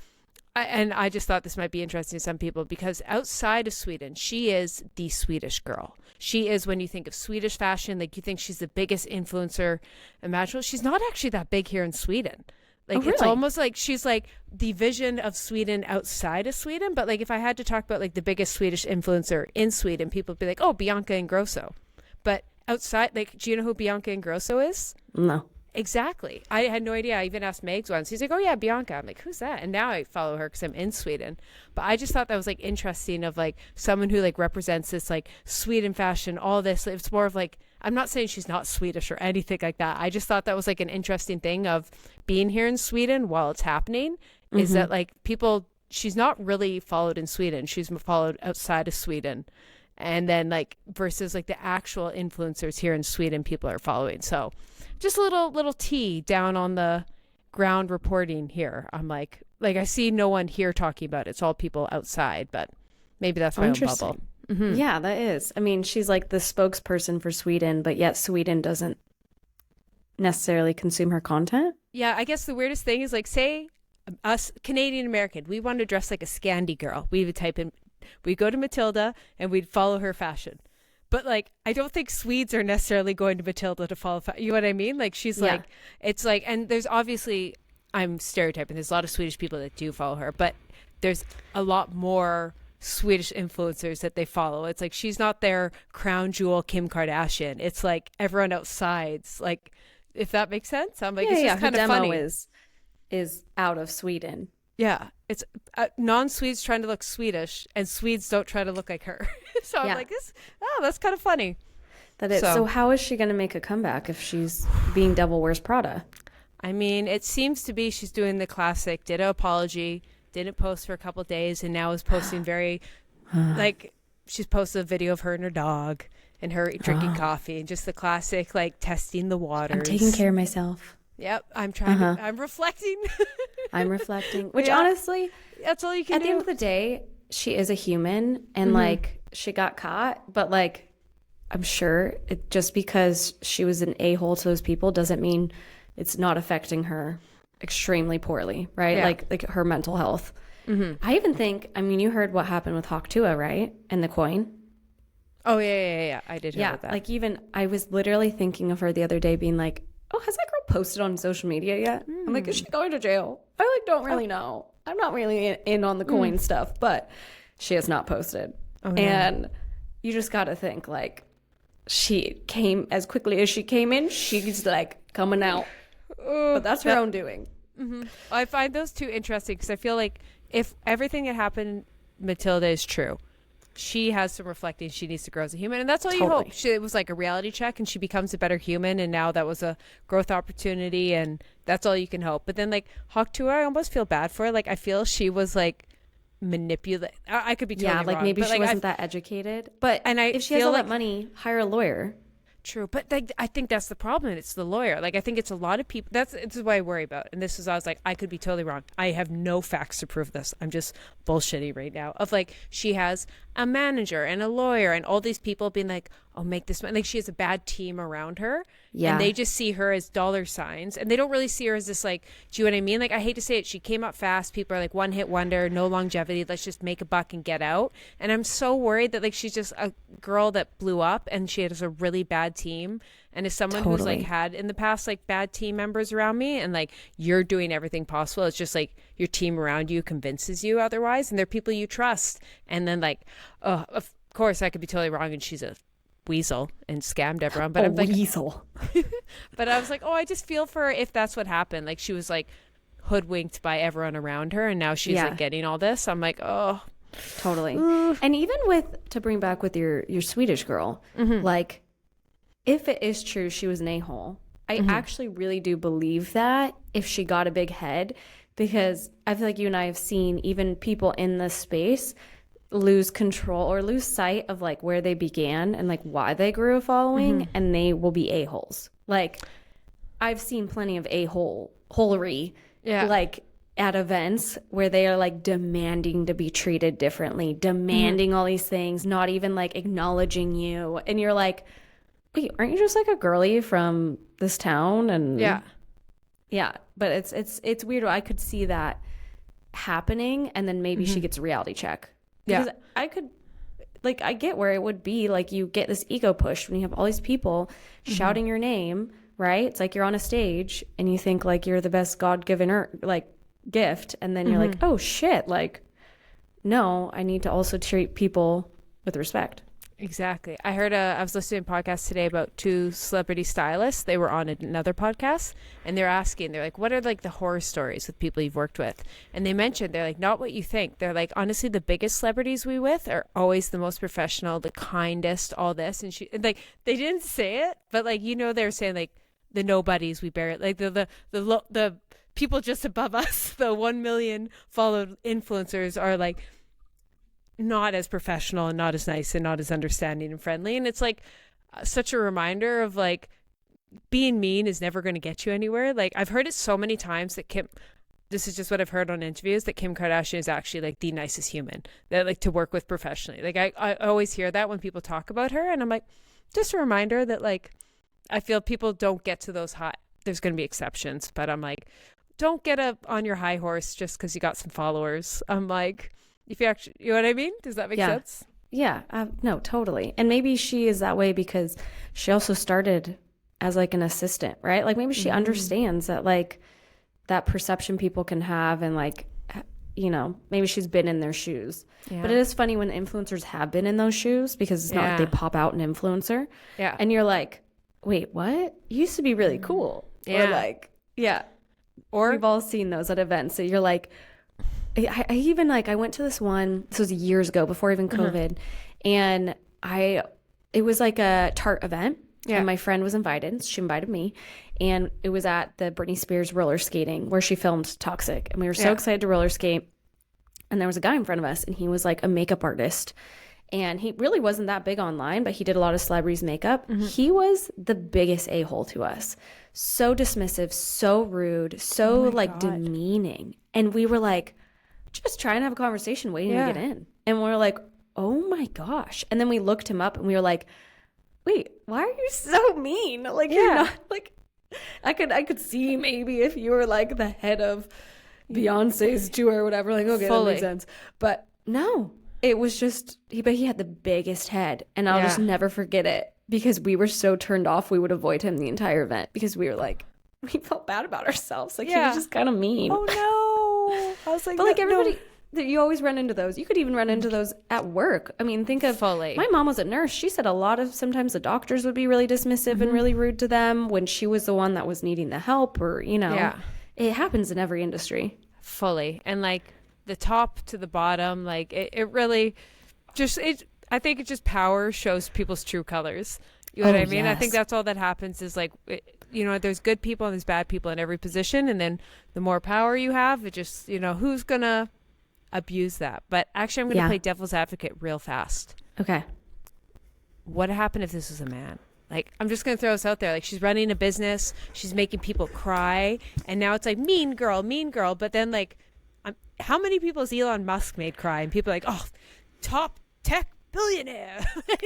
I just thought this might be interesting to some people, because outside of Sweden, she is the Swedish girl. She is, when you think of Swedish fashion, like you think she's the biggest influencer imaginable. She's not actually that big here in Sweden. Like, It's almost like she's like the vision of Sweden outside of Sweden. But like, if I had to talk about like the biggest Swedish influencer in Sweden, people would be like, oh, Bianca Ingrosso. But outside, like, do you know who Bianca Ingrosso is? No. Exactly. I had no idea. I even asked Megs once. He's like, oh yeah, Bianca. I'm like, who's that? And now I follow her because I'm in Sweden. But I just thought that was like interesting, of like someone who like represents this like Sweden fashion, all this. It's more of like, I'm not saying she's not Swedish or anything like that. I just thought that was like an interesting thing of being here in Sweden while it's happening, is that like she's not really followed in Sweden. She's followed outside of Sweden. And then like versus like the actual influencers here in Sweden, people are following. So just a little tea down on the ground reporting here. I'm like I see no one here talking about it. It's all people outside, but maybe that's my own bubble. Mm-hmm. Yeah, that is. I mean, she's like the spokesperson for Sweden, but yet Sweden doesn't necessarily consume her content. Yeah, I guess the weirdest thing is like, say us Canadian American, we want to dress like a Scandi girl. We would type in, we go to Matilda and we'd follow her fashion. But like, I don't think Swedes are necessarily going to Matilda to follow. You know what I mean? Like, she's like, it's like, and there's obviously, I'm stereotyping, there's a lot of Swedish people that do follow her, but there's a lot more Swedish influencers that they follow. It's like, she's not their crown jewel Kim Kardashian. It's like everyone outside's, like, if that makes sense. I'm like, it's just kind of funny. Is out of Sweden. Yeah, it's non-Swedes trying to look Swedish, and Swedes don't try to look like her. So I'm like, that's kind of funny. That is. So how is she going to make a comeback if she's being Devil Wears Prada? I mean, it seems to be she's doing the classic ditto apology, didn't post for a couple of days, and now is posting very, like, she's posted a video of her and her dog and her drinking coffee, and just the classic, like, testing the waters. I'm taking care of myself. Yep, I'm trying. I'm reflecting. I'm reflecting. Which honestly, that's all you can do. At the end of the day, she is a human, and like, she got caught, but like, I'm sure it just because she was an a-hole to those people doesn't mean it's not affecting her extremely poorly, right? Yeah. Like her mental health. I even think, I mean, you heard what happened with Hawk Tuah, right? And the coin. Oh yeah. I did hear about that. Like, even I was literally thinking of her the other day, being like, oh, has that girl posted on social media yet? I'm like, is she going to jail? I like don't really know. I'm not really in on the coin stuff, but she has not posted. Oh, no. And you just got to think, like, she came as quickly as she came in. She's like coming out. But that's her own doing. Mm-hmm. I find those two interesting because I feel like if everything that happened, Matilda, is true, she has some reflecting she needs to grow as a human, and that's all you hope. It was like a reality check, and she becomes a better human, and now that was a growth opportunity, and that's all you can hope. But then, like, Hawk Tuah, I almost feel bad for her. Like, I feel she was like manipulate. I could be totally wrong. Like maybe she wasn't that educated. But if she has all that money, hire a lawyer. True, but I think that's the problem. It's the lawyer. Like, I think it's a lot of people. This is what I worry about. And I was like, I could be totally wrong. I have no facts to prove this. I'm just bullshitting right now. Of like, she has a manager and a lawyer and all these people being like, oh, make this money. Like, she has a bad team around her. Yeah. And they just see her as dollar signs. And they don't really see her as this, like, do you know what I mean? Like, I hate to say it. She came up fast. People are like, one hit wonder, no longevity. Let's just make a buck and get out. And I'm so worried that, like, she's just a girl that blew up and she has a really bad team. And as someone who's like had in the past like bad team members around me, and like you're doing everything possible, it's just like your team around you convinces you otherwise, and they're people you trust. And then like, oh, of course I could be totally wrong and she's a weasel and scammed everyone, but I'm like weasel. But I was like, oh, I just feel for her if that's what happened. Like, she was like hoodwinked by everyone around her, and now she's like getting all this. I'm like, oh, totally. And even to bring back with your Swedish girl, like, if it is true she was an a-hole, I actually really do believe that if she got a big head, because I feel like you and I have seen even people in this space lose control or lose sight of like where they began and like why they grew a following, and they will be a-holes. Like, I've seen plenty of holery, like at events where they are like demanding to be treated differently, demanding all these things, not even like acknowledging you, and you're like, wait, aren't you just like a girly from this town? And but it's weird. I could see that happening, and then maybe she gets a reality check. Because I could, like, I get where it would be like you get this ego push when you have all these people shouting your name, right? It's like you're on a stage and you think like you're the best God-given like gift, and then you're like, oh shit, like, no, I need to also treat people with respect. Exactly. I was listening to a podcast today about two celebrity stylists. They were on another podcast, and they're like, what are like the horror stories with people you've worked with? And they mentioned, they're like, not what you think. They're like, honestly, the biggest celebrities we with are always the most professional, the kindest, all this. And like, they didn't say it, but like, you know, they're saying like the nobodies we bury, like the people just above us, the 1 million followed influencers are like not as professional and not as nice and not as understanding and friendly. And it's like such a reminder of like being mean is never going to get you anywhere. Like, I've heard it so many times that this is just what I've heard on interviews, that Kim Kardashian is actually like the nicest human that like to work with professionally. Like, I always hear that when people talk about her, and I'm like, just a reminder that like, I feel people don't get to those high. There's going to be exceptions, but I'm like, don't get up on your high horse just because you got some followers. I'm like, if you actually, you know what I mean? Does that make sense? Yeah, no, totally. And maybe she is that way because she also started as like an assistant, right? Like, maybe she understands that like that perception people can have, and like, you know, maybe she's been in their shoes. Yeah. But it is funny when influencers have been in those shoes, because it's not like they pop out an influencer. Yeah. And you're like, wait, what? You used to be really cool. Yeah. Or like, or we've all seen those at events. So you're like, I even like, I went to this one, this was years ago before even COVID, and it was like a Tarte event, and my friend was invited. She invited me, and it was at the Britney Spears roller skating where she filmed Toxic, and we were so excited to roller skate. And there was a guy in front of us, and he was like a makeup artist, and he really wasn't that big online, but he did a lot of celebrities' makeup. He was the biggest a-hole to us. So dismissive, so rude, so like demeaning. And we were like, just trying to have a conversation, waiting to get in. And we were like, oh my gosh. And then we looked him up, and we were like, wait, why are you so mean? Like, you're not like, I could see maybe if you were like the head of Beyonce's tour or whatever, like, okay, that makes sense. But no, it was just, but he had the biggest head, and I'll just never forget it, because we were so turned off, we would avoid him the entire event, because we were like, we felt bad about ourselves. Like, he was just kind of mean. Oh no. I was like, but like everybody, You always run into those. You could even run into those at work. I mean, think of Fully. My mom was a nurse. She said sometimes the doctors would be really dismissive and really rude to them when she was the one that was needing the help, or, it happens in every industry. Fully. And like the top to the bottom, like it really just, I think it just power shows people's true colors. You know what I mean? Yes. I think that's all that happens is like, there's good people and there's bad people in every position. And then the more power you have, it just, who's going to abuse that? But actually, I'm going to play devil's advocate real fast. Okay. What happened if this was a man? Like, I'm just going to throw this out there. Like, she's running a business. She's making people cry. And now it's like, mean girl, mean girl. But then, like, how many people has Elon Musk made cry? And people are like, oh, top tech billionaire.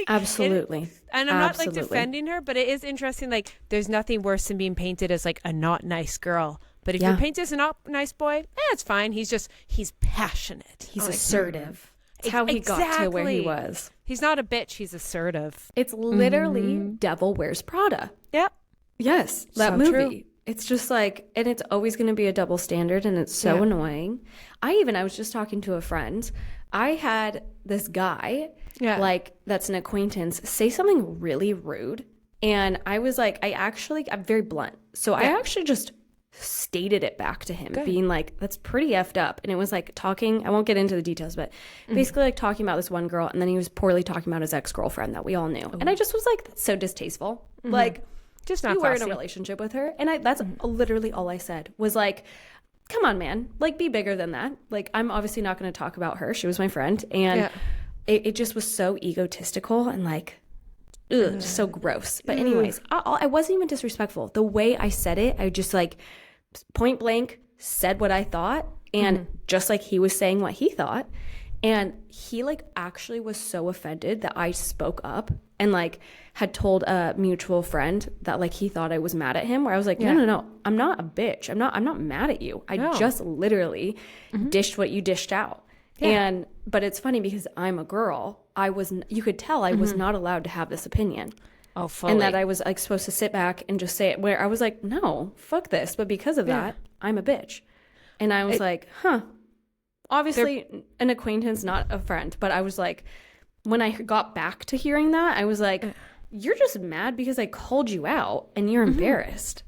Absolutely. And I'm not, like, defending her. But it is interesting. Like, there's nothing worse than being painted as, like, a not nice girl. But if you're painted as a not nice boy, it's fine. He's passionate. He's assertive. It's how he got to where he was. He's not a bitch. He's assertive. It's literally Devil Wears Prada. Yep. Yes, that So movie. true. It's just like, and it's always going to be a double standard, and it's so annoying. I was just talking to a friend. I had this guy, like, that's an acquaintance, say something really rude. And I was like, I'm very blunt. So I actually just stated it back to him, being like, that's pretty effed up. And it was like talking, I won't get into the details, but basically like talking about this one girl, and then he was poorly talking about his ex-girlfriend that we all knew. And I just was like, that's so distasteful. Like, just not you were in classy. a relationship with her. And that's literally all I said was like, come on, man, like, be bigger than that. Like, I'm obviously not going to talk about her. She was my friend. And it just was so egotistical and like, so gross. But anyways, I wasn't even disrespectful. The way I said it, I just like point blank said what I thought, and just like he was saying what he thought. And he like actually was so offended that I spoke up and like had told a mutual friend that like he thought I was mad at him, where I was like, no, I'm not a bitch. I'm not mad at you. I just literally dished what you dished out. But it's funny because I'm a girl. You could tell I was not allowed to have this opinion. Oh, fully. And that I was like supposed to sit back and just say it, where I was like, no, fuck this. But because of that, I'm a bitch. And I was like, obviously an acquaintance, not a friend. But I was like, when I got back to hearing that, I was like, you're just mad because I called you out and you're embarrassed.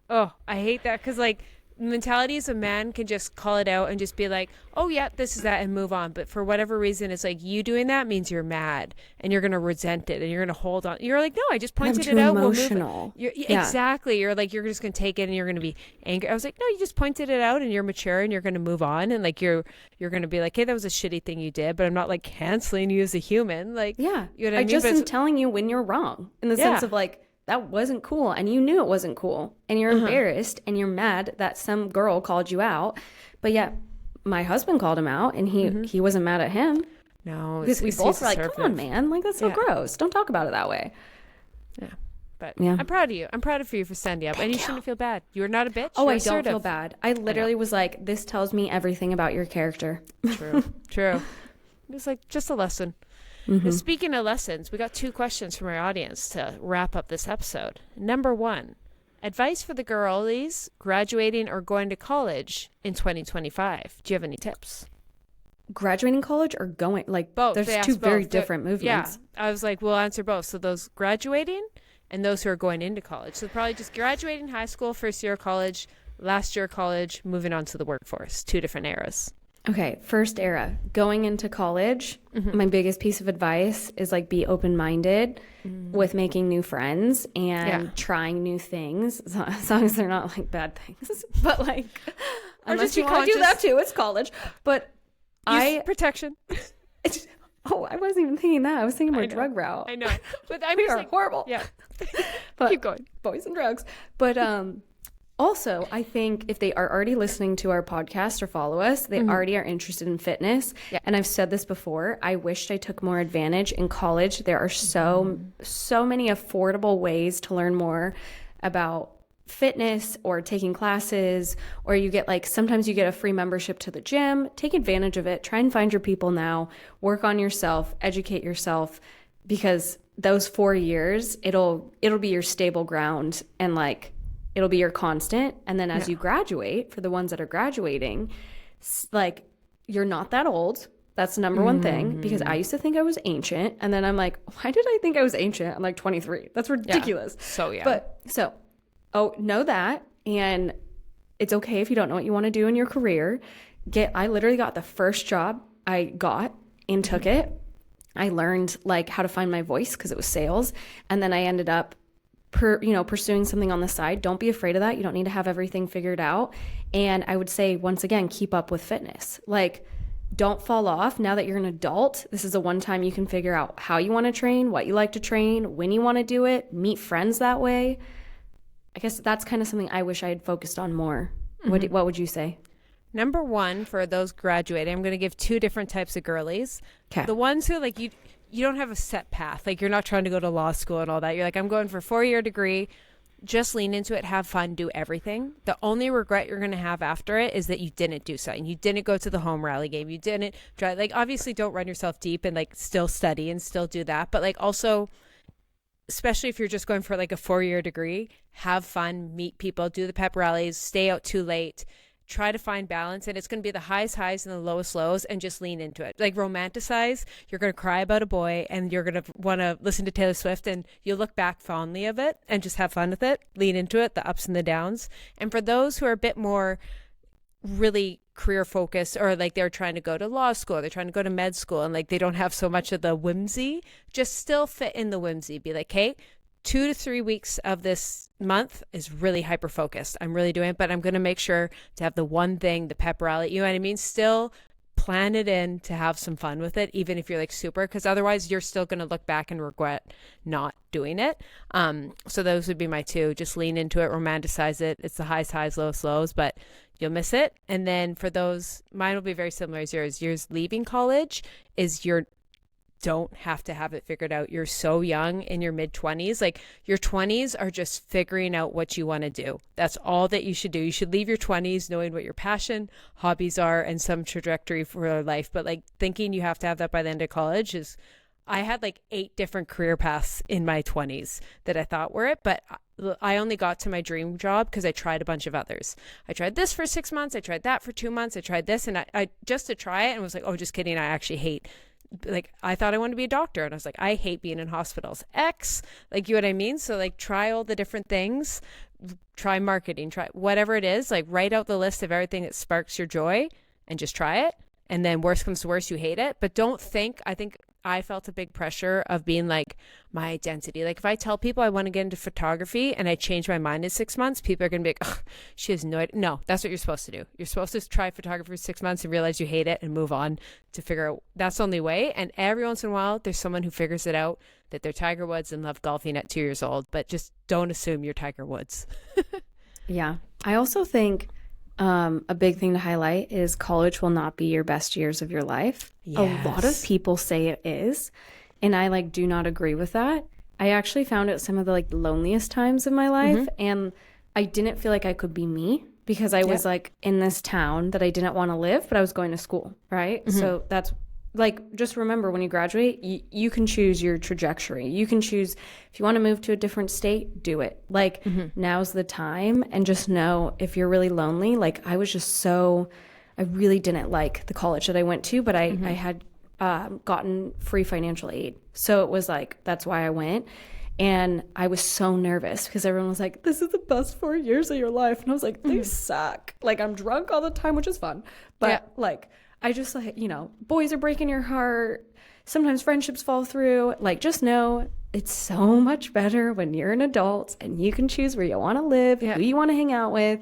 Oh, I hate that. Because like, mentality is a man can just call it out and just be like, oh yeah, this is that, and move on. But for whatever reason, it's like, you doing that means you're mad and you're going to resent it and you're going to hold on. You're like, no, I just pointed it out. Emotional. Exactly. You're like, you're just going to take it and you're going to be angry. I was like, no, you just pointed it out and you're mature and you're going to move on. And like, you're going to be like, hey, that was a shitty thing you did, but I'm not like canceling you as a human. Like, you know what I mean? Just am telling you when you're wrong, in the sense of like, that wasn't cool, and you knew it wasn't cool, and you're embarrassed and you're mad that some girl called you out. But yeah, my husband called him out, and he wasn't mad at him. No, because we both were like, come on, man, like, that's so gross. Don't talk about it that way. Yeah. But I'm proud of you. I'm proud of you for standing up. And you shouldn't feel bad. You're not a bitch. Oh, I don't feel bad. I literally was like, this tells me everything about your character. True. It was like just a lesson. Speaking of lessons, we got 2 questions from our audience to wrap up this episode. Number 1, advice for the girlies graduating or going to college in 2025. Do you have any tips? Graduating college or going, like, both? There's 2 very different movements. Yeah, I was like, we'll answer both. So those graduating and those who are going into college. So probably just graduating high school, first year of college, last year of college, moving on to the workforce. 2 different eras. Okay, first era, going into college, my biggest piece of advice is like, be open-minded with making new friends and trying new things, as long as they're not like bad things. But like, unless you want to do that too, it's college. But use protection. I wasn't even thinking that. I was thinking more drug route. I know, but I we are like, horrible. Yeah, but keep going, boys and drugs. But also, I think if they are already listening to our podcast or follow us, they already are interested in fitness. Yeah. And I've said this before, I wished I took more advantage in college. There are so many affordable ways to learn more about fitness, or taking classes, or you get like, sometimes you get a free membership to the gym. Take advantage of it. Try and find your people now. Work on yourself, educate yourself, because those 4 years, it'll be your stable ground, and like, it'll be your constant. And then as you graduate, for the ones that are graduating, like, you're not that old. That's the number one thing, because I used to think I was ancient. And then I'm like, why did I think I was ancient? I'm like 23. That's ridiculous. Yeah. So, yeah. But know that. And it's okay if you don't know what you want to do in your career. I literally got the first job I got and took it. I learned like how to find my voice because it was sales. And then I ended up pursuing something on the side. Don't be afraid of that. You don't need to have everything figured out. And I would say, once again, keep up with fitness. Like, don't fall off. Now that you're an adult, this is a one time you can figure out how you want to train, what you like to train, when you want to do it, meet friends that way. I guess that's kind of something I wish I had focused on more. What would you say? Number one, for those graduating, I'm going to give two different types of girlies. Okay. The ones who like you don't have a set path. Like, you're not trying to go to law school and all that. You're like, I'm going for a 4-year degree. Just lean into it, have fun, do everything. The only regret you're going to have after it is that you didn't do something. You didn't go to the home rally game. You didn't try, like, obviously don't run yourself deep and like still study and still do that. But like, also, especially if you're just going for like a 4-year degree, have fun, meet people, do the pep rallies, stay out too late. Try to find balance, and it's going to be the highest highs and the lowest lows, and just lean into it. Like, romanticize. You're going to cry about a boy, and you're going to want to listen to Taylor Swift, and you'll look back fondly of it and just have fun with it. Lean into it, the ups and the downs. And for those who are a bit more really career focused, or like they're trying to go to law school, they're trying to go to med school, and like they don't have so much of the whimsy, just still fit in the whimsy. Be like, hey, 2 to 3 weeks of this month is really hyper focused. I'm really doing it, but I'm going to make sure to have the one thing, the pep rally, you know what I mean? Still plan it in to have some fun with it, even if you're like super, because otherwise you're still going to look back and regret not doing it. So those would be my two. Just lean into it, romanticize it. It's the highs, lowest lows, but you'll miss it. And then for those, mine will be very similar as yours. Yours leaving college is don't have to have it figured out. You're so young in your mid-20s. Like, your 20s are just figuring out what you want to do. That's all that you should do. You should leave your 20s knowing what your passion, hobbies are, and some trajectory for your life. But like, thinking you have to have that by the end of college is, I had like 8 different career paths in my 20s that I thought were it, but I only got to my dream job because I tried a bunch of others. I tried this for 6 months. I tried that for 2 months. I tried this, and I just to try it, and was like, oh, just kidding. I actually hate, like, I thought I wanted to be a doctor, and I was like, I hate being in hospitals. Like, you know what I mean? So like, try all the different things, try marketing, try whatever it is, like write out the list of everything that sparks your joy and just try it. And then worst comes to worst, you hate it. But don't think, I think I felt a big pressure of being like my identity. Like, if I tell people I want to get into photography and I change my mind in 6 months, people are going to be like, ugh, she has no idea. No, that's what you're supposed to do. You're supposed to try photography for 6 months and realize you hate it and move on to figure out. That's the only way. And every once in a while, there's someone who figures it out, that they're Tiger Woods and love golfing at 2 years old. But just don't assume you're Tiger Woods. Yeah. I also think a big thing to highlight is college will not be your best years of your life. Yes. A lot of people say it is, and I like do not agree with that. I actually found it some of the like loneliest times of my life, and I didn't feel like I could be me because I was like in this town that I didn't want to live, but I was going to school, right? So that's like, just remember, when you graduate, you can choose your trajectory. You can choose if you want to move to a different state, do it. Like, now's the time. And just know, if you're really lonely, like, I was just so, I really didn't like the college that I went to, but I had gotten free financial aid. So it was like, that's why I went. And I was so nervous because everyone was like, this is the best 4 years of your life. And I was like, they suck. Like, I'm drunk all the time, which is fun. But like, I just like, you know, boys are breaking your heart. Sometimes friendships fall through. Like, just know it's so much better when you're an adult and you can choose where you want to live, who you want to hang out with.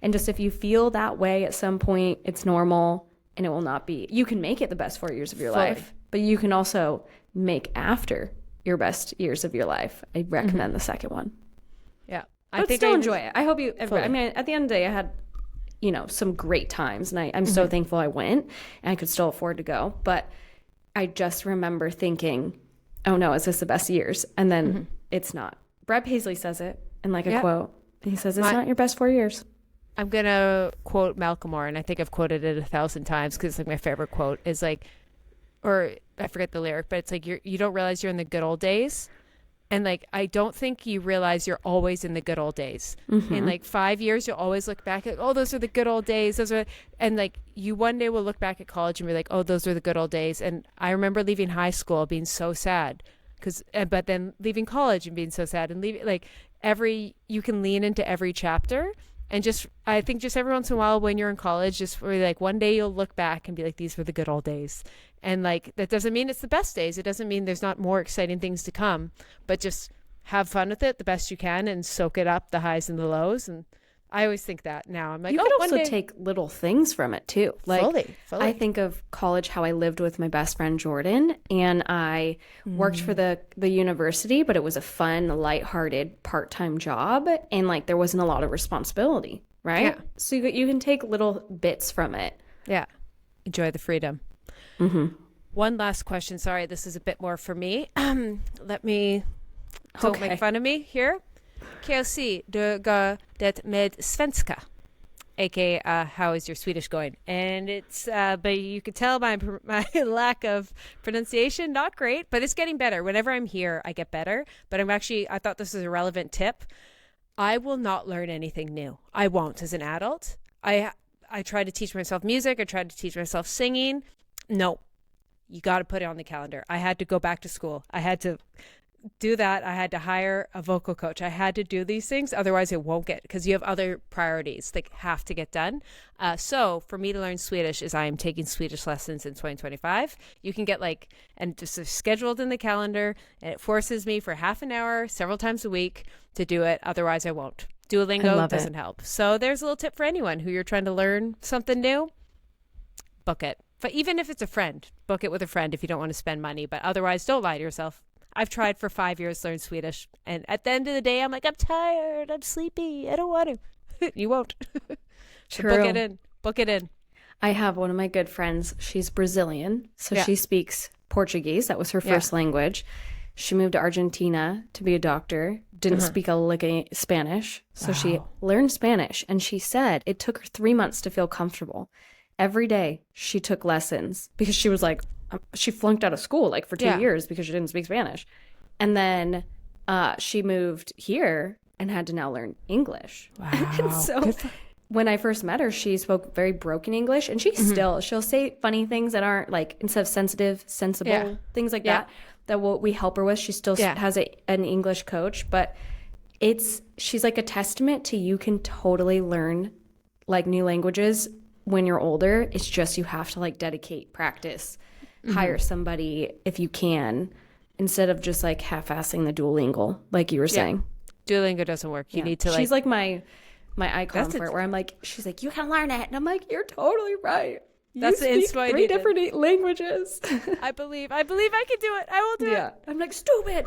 And just, if you feel that way at some point, it's normal, and it will not be. You can make it the best 4 years of your life, but you can also make after your best years of your life. I recommend the second one. Yeah. But still enjoy it. I hope you, I mean, at the end of the day, I had, you know, some great times, and I'm so thankful I went and I could still afford to go. But I just remember thinking, oh no, is this the best years? And then it's not. Brad Paisley says it in like a quote. He says, it's not your best 4 years. I'm going to quote Malcolm Moore, and I think I've quoted it 1,000 times because it's like my favorite quote, is like, or I forget the lyric, but it's like, you don't realize you're in the good old days And like, I don't think you realize you're always in the good old days. In like 5 years, you'll always look back at, oh, those are the good old days. And like, you one day will look back at college and be like, oh, those are the good old days. And I remember leaving high school being so sad but then leaving college and being so sad, and leaving like you can lean into every chapter. And I think just every once in a while when you're in college, just really like one day you'll look back and be like, these were the good old days. And like, that doesn't mean it's the best days. It doesn't mean there's not more exciting things to come, but just have fun with it the best you can and soak it up, the highs and the lows. And I always think that now. I'm like, you can also take little things from it too. Like fully. I think of college, how I lived with my best friend Jordan, and I worked for the university, but it was a fun, lighthearted part-time job, and like there wasn't a lot of responsibility, right? Yeah. So you can take little bits from it. Yeah. Enjoy the freedom. One last question. Sorry, this is a bit more for me. Don't make fun of me here. Keltie, du går det med svenska? aka how is your Swedish going? And it's but you could tell my lack of pronunciation, not great, but it's getting better. Whenever I'm here, I get better. But I thought this was a relevant tip. I will not learn anything new. I won't as an adult. I tried to teach myself music. I tried to teach myself singing. No, you got to put it on the calendar. I had to go back to school. I had to do that. I had to hire a vocal coach. I had to do these things. Otherwise it won't because you have other priorities that have to get done. So for me to learn Swedish is I am taking Swedish lessons in 2025. You can get and just scheduled in the calendar, and it forces me for half an hour, several times a week to do it. Otherwise I won't. Duolingo doesn't help. So there's a little tip for anyone who you're trying to learn something new. Book it. But even if it's a friend, book it with a friend if you don't want to spend money. But otherwise, don't lie to yourself. I've tried for 5 years to learn Swedish. And at the end of the day, I'm like, I'm tired. I'm sleepy. I don't want to. You won't. True. So book it in. I have one of my good friends. She's Brazilian. So she speaks Portuguese. That was her first language. She moved to Argentina to be a doctor. Didn't speak a lick of Spanish. So she learned Spanish. And she said it took her 3 months to feel comfortable. Every day she took lessons because she was like, she flunked out of school for 2 years because she didn't speak Spanish. And then she moved here and had to now learn English. Wow. And so when I first met her, she spoke very broken English, and she'll say funny things that aren't instead of sensible, things like that we help her with. She still has an English coach, but she's like a testament to you can totally learn new languages when you're older. It's just you have to dedicate practice. Hire somebody if you can, instead of just half-assing the Duolingo, like you were saying. Duolingo doesn't work. You need to She's my icon for it, where I'm like, she's like, you can learn it, and I'm like, you're totally right. That's the inspo. 3 different languages. I believe I can do it. I will do it. I'm like, stupid.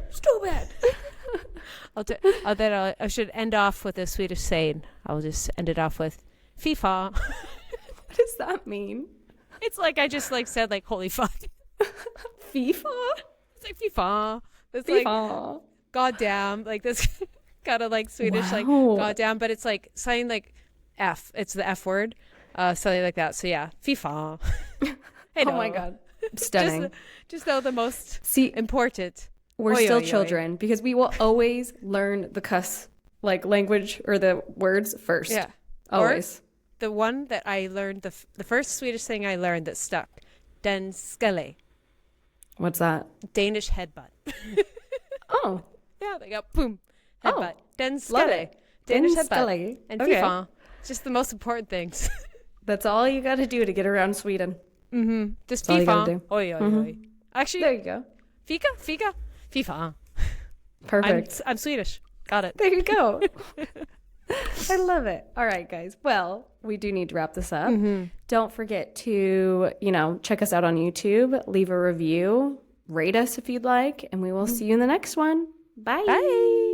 I should end off with a Swedish saying. I'll just end it off with FIFA. What does that mean? It's I just said holy fuck. FIFA? It's FIFA. It's FIFA. Goddamn. This kind of Swedish goddamn, but it's something F. It's the F word. Something like that. So yeah, FIFA. Oh my god. Stunning. Just know the most important. We're still children because we will always learn the cuss language or the words first. Yeah. Always. The one that I learned, the first Swedish thing I learned that stuck, den skalle. What's that? Danish headbutt. Oh. Yeah, they go boom, headbutt. Den skalle. Love it. Danish Den headbutt. skalle. And FIFA. Just the most important things. That's all you got to do to get around Sweden. Mm-hmm. Just That's FIFA. Oi. Actually, there you go. Fika. FIFA. Perfect. I'm Swedish. Got it. There you go. I love it. All right, guys. Well, we do need to wrap this up. Don't forget to, check us out on YouTube, leave a review, rate us if you'd like, and we will see you in the next one. Bye. Bye.